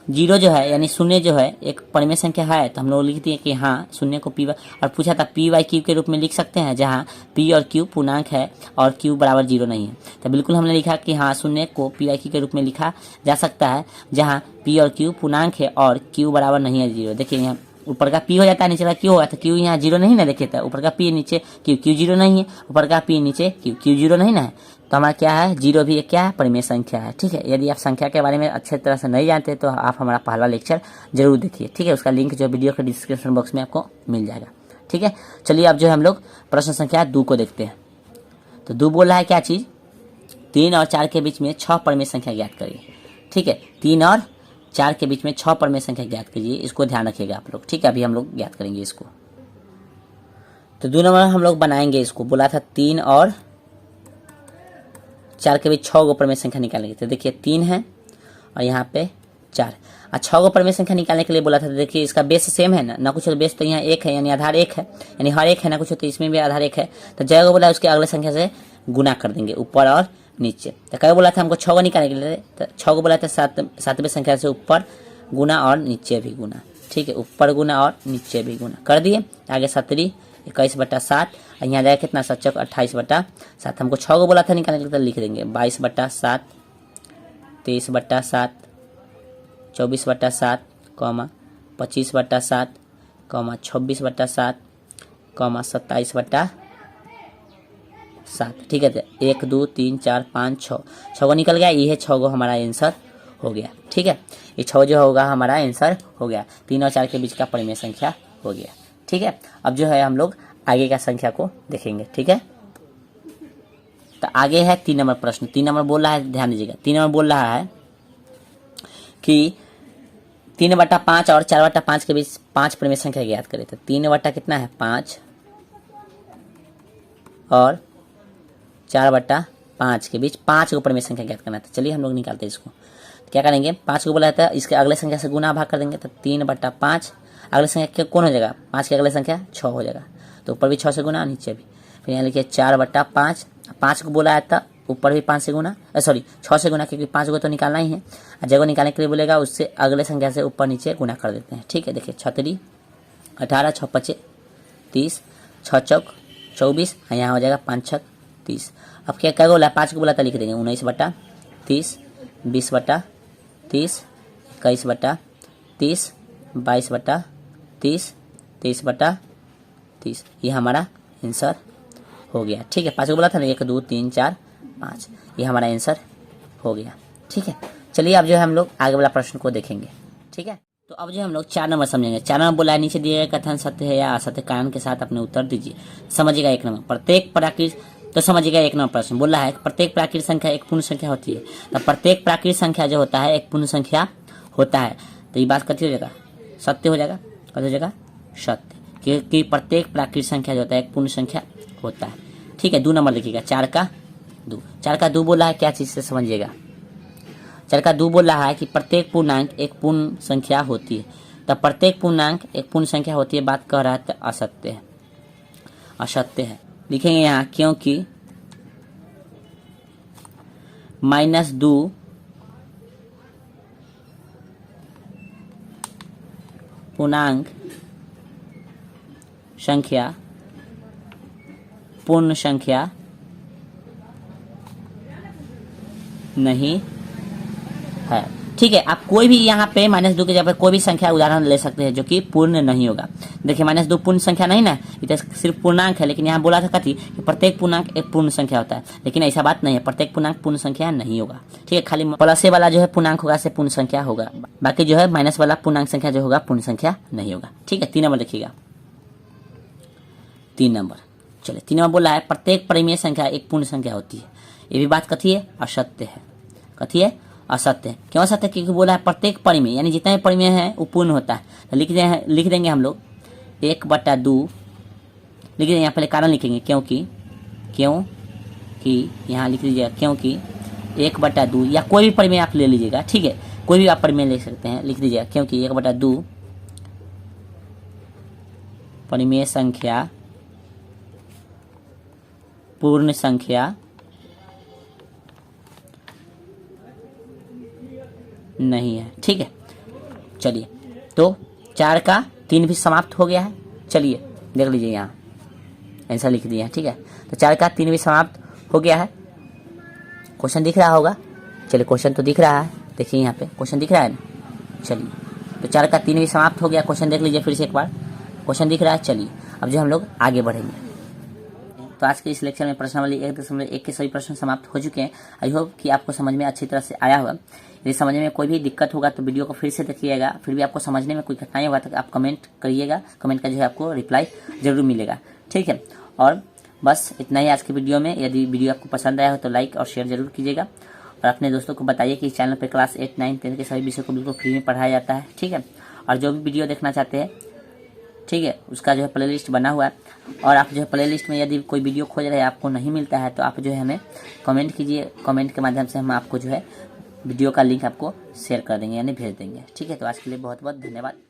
0 जो है यानी शून्य जो है एक परिमेय संख्या है, तो हम लोग लिख दिए कि हाँ शून्य को पी वाई, और पूछा था पी वाई क्यू के रूप में लिख सकते हैं जहाँ पी और क्यू पूर्णांक है और क्यू बराबर 0 नहीं है। तो बिल्कुल हमने लिखा कि हाँ शून्य को पी वाई क्यू के रूप में लिखा जा सकता है जहाँ पी और क्यू पूर्णांक है और क्यू बराबर नहीं है 0। देखिए यहाँ ऊपर का पी हो जाता है, नीचे का क्यू होगा, तो क्यू यहाँ 0 नहीं ना, देखिए तो ऊपर का पी नीचे क्यू 0 नहीं है, ऊपर का पी नीचे क्यू 0 नहीं ना है, तो हमारा क्या है 0 भी एक क्या है परिमेय संख्या है, ठीक है। यदि आप संख्या के बारे में अच्छे तरह से नहीं जानते तो आप हमारा पहला लेक्चर जरूर देखिए, ठीक है, उसका लिंक जो वीडियो के डिस्क्रिप्शन बॉक्स में आपको मिल जाएगा, ठीक है। चलिए अब जो है हम लोग प्रश्न संख्या 2 को देखते हैं। तो 2 बोल रहा है क्या चीज़, 3 और 4 के बीच में 6 परिमेय संख्या ज्ञात करिए, ठीक है, 3 और 4 के बीच में 6 परिमेय संख्या ज्ञात कीजिए, इसको ध्यान रखिएगा आप लोग, ठीक है। अभी हम लोग ज्ञात करेंगे इसको। तो 2 नंबर हम लोग बनाएंगे, इसको बोला था 3 और 4 के बीच 6 गो परिमेय संख्या निकालेंगे। तो देखिए 3 है और यहाँ पे 4 और 6 गो परिमेय संख्या निकालने के लिए बोला था। तो देखिए इसका बेस सेम है ना कुछ, बेस तो यहाँ 1 है यानी आधार 1 है, यानी हर एक है ना कुछ, तो इसमें भी आधार 1 है। तो जगह बोला उसके अगले संख्या से गुना कर देंगे ऊपर और नीचे। तो कई बोला था हमको 6 गो निकालने के लिए, तो 6 गो बोला था 7वें संख्या से ऊपर गुना और नीचे भी गुना, ठीक है, ऊपर गुना और नीचे भी गुना कर दिए। आगे 7 21 बट्टा 7 और यहाँ जाएगा कितना 7 चौक 28 बट्टा 7। हमको 6 को बोला था निकालने के लिए, तो लिख देंगे 22 बट्टा 7, 23 बट्टा 7, 24 बट्टा 7, 25 बट्टा 7, 26 बट्टा 7, 27 बट्टा 7, ठीक है। तो 1 2 3 4 5 6 गो निकल गया, ये 6 गो हमारा आंसर हो गया, ठीक है। ये 6 जो होगा हमारा आंसर हो गया, 3 और 4 के बीच का परिमेय संख्या हो गया, ठीक है। अब जो है हम लोग आगे का संख्या को देखेंगे, ठीक है। तो आगे है 3 नंबर प्रश्न। 3 नंबर बोल रहा है, ध्यान दीजिएगा, 3 नंबर बोल रहा है कि 3 बट्टा 5 और 4 बट्टा 5 के बीच 5 परिमेय संख्या ज्ञात करें। तो 3 बट्टा कितना है 5 और 4 बट्टा 5 के बीच 5 को परिमेय संख्या ज्ञात करना है। तो चलिए हम लोग निकालते हैं इसको। तो क्या करेंगे 5 को बोला था, इसके अगले संख्या से गुना भाग कर देंगे। तो 3 बट्टा 5 अगले संख्या कौन हो जाएगा, 5 की अगले संख्या 6 हो जाएगा, तो ऊपर भी 6 से गुना नीचे भी। फिर यहाँ लिखिए 4 बट्टा 5, 5 को बोला था ऊपर भी 5 से गुना, सॉरी 6 से गुना, क्योंकि 5 को तो निकालना ही है। जगह निकालने के लिए बोलेगा उससे अगले संख्या से ऊपर नीचे गुना कर देते हैं, ठीक है। देखिए 36 18 6 5 30, 6 चौक 24, यहाँ हो जाएगा 5 6 30। अब क्या बोला 5 को बोला था लिख देंगे 19 बट्टा 30, 20 बट्टा 30, 21 बट्टा 30, 22 बट्टा 30, 23 बट्टा 30, ये हमारा आंसर हो गया, ठीक है। 5 को बोला था ना 1 2 3 4 5, ये हमारा आंसर हो गया, ठीक है। चलिए अब जो है हम लोग आगे वाला प्रश्न को देखेंगे, ठीक है। तो अब जो हम लोग 4 नंबर समझेंगे। 4 नंबर बोला है नीचे दिए गए कथन सत्य है या असत्य कारण के साथ अपने उत्तर दीजिए। समझिएगा 1 नंबर प्रत्येक प्राकृत, तो समझिएगा 1 नंबर प्रश्न बोला है प्रत्येक प्राकृत संख्या एक पूर्ण संख्या होती है। तो प्रत्येक प्राकृत संख्या जो होता है एक पूर्ण संख्या होता है। तो ये बात कथी हो जाएगा सत्य हो जाएगा, कथी हो जाएगा सत्य, क्योंकि प्रत्येक प्राकृत संख्या जो होता है एक पूर्ण संख्या होता है, ठीक है। 2 नंबर देखिएगा 4 का 2। 4 का 2 बोला है, क्या चीज़ से समझिएगा। 4 का 2 बोल रहा है कि प्रत्येक पूर्णांक एक पूर्ण संख्या होती है। तो प्रत्येक पूर्णांक एक पूर्ण संख्या होती है, बात कह रहा है तो असत्य है, असत्य है। लिखेंगे यहाँ क्योंकि -2 पूर्णांक संख्या पूर्ण संख्या नहीं है। ठीक है, आप कोई भी यहाँ पे -2 के जगह पर कोई भी संख्या उदाहरण ले सकते हैं जो कि पूर्ण नहीं होगा। देखिए -2 पूर्ण संख्या नहीं ना, ये तो सिर्फ पूर्णांक है, लेकिन यहाँ बोला था कथी कि प्रत्येक पूर्णांक एक पूर्ण संख्या होता है, लेकिन ऐसा बात नहीं है, प्रत्येक पूर्णांक पूर्ण संख्या नहीं होगा। ठीक है, खाली प्लस वाला जो है पूर्णांक होगा से पूर्ण संख्या होगा, बाकी जो है माइनस वाला पूर्णांक संख्या जो होगा पूर्ण संख्या नहीं होगा। ठीक है, 3 नंबर लिखिएगा, 3 नंबर। चलिए 3 नंबर बोला है प्रत्येक परिमेय संख्या एक पूर्ण संख्या होती है। ये भी बात कथी है, असत्य है। कथी है, असत्य है। क्यों असत्य है, क्योंकि बोला है प्रत्येक परिमेय, यानी जितना भी परिमेय है वो पूर्ण होता है। तो लिख देंगे हम लोग 1/2 लिख देंगे। यहाँ पहले कारण लिखेंगे क्योंकि यहाँ लिख लीजिएगा क्योंकि 1/2 या कोई भी परिमेय आप ले लीजिएगा। ठीक है, कोई भी आप परिमेय ले सकते हैं, लिख दीजिएगा क्योंकि 1/2 परिमेय संख्या पूर्ण संख्या नहीं है। ठीक है, चलिए तो 4 का 3 भी समाप्त हो गया है। चलिए देख लीजिए, यहाँ आंसर लिख दिया। ठीक है, तो 4 का 3 भी समाप्त हो गया है। क्वेश्चन दिख रहा होगा। चलिए क्वेश्चन तो दिख रहा है, देखिए यहाँ पे क्वेश्चन दिख रहा है ना। चलिए तो 4 का 3 भी समाप्त हो गया। क्वेश्चन देख लीजिए फिर से एक बार, क्वेश्चन दिख रहा है। चलिए अब जो हम लोग आगे बढ़ेंगे, तो आज के इस लेक्चर में प्रश्नावली 1.1 के सभी प्रश्न समाप्त हो चुके हैं। आई होप कि आपको समझ में अच्छी तरह से आया होगा। यदि समझने में कोई भी दिक्कत होगा तो वीडियो को फिर से देखिएगा, फिर भी आपको समझने में कोई कठिनाई होगा तो आप कमेंट करिएगा, कमेंट का जो है आपको रिप्लाई जरूर मिलेगा। ठीक है, और बस इतना ही आज की वीडियो में। यदि वीडियो आपको पसंद आया हो तो लाइक और शेयर जरूर कीजिएगा, और अपने दोस्तों को बताइए कि इस चैनल पर क्लास 8, 9, 10 के सभी विषयों को बिल्कुल फ्री में पढ़ाया जाता है। ठीक है, और जो भी वीडियो देखना चाहते हैं, ठीक है, उसका जो है प्लेलिस्ट बना हुआ है। और आप जो है प्लेलिस्ट में यदि कोई वीडियो खोज रहे हैं, आपको नहीं मिलता है, तो आप जो है हमें कमेंट कीजिए, कमेंट के माध्यम से हम आपको जो है वीडियो का लिंक आपको शेयर कर देंगे, यानी भेज देंगे। ठीक है, तो आज के लिए बहुत बहुत धन्यवाद।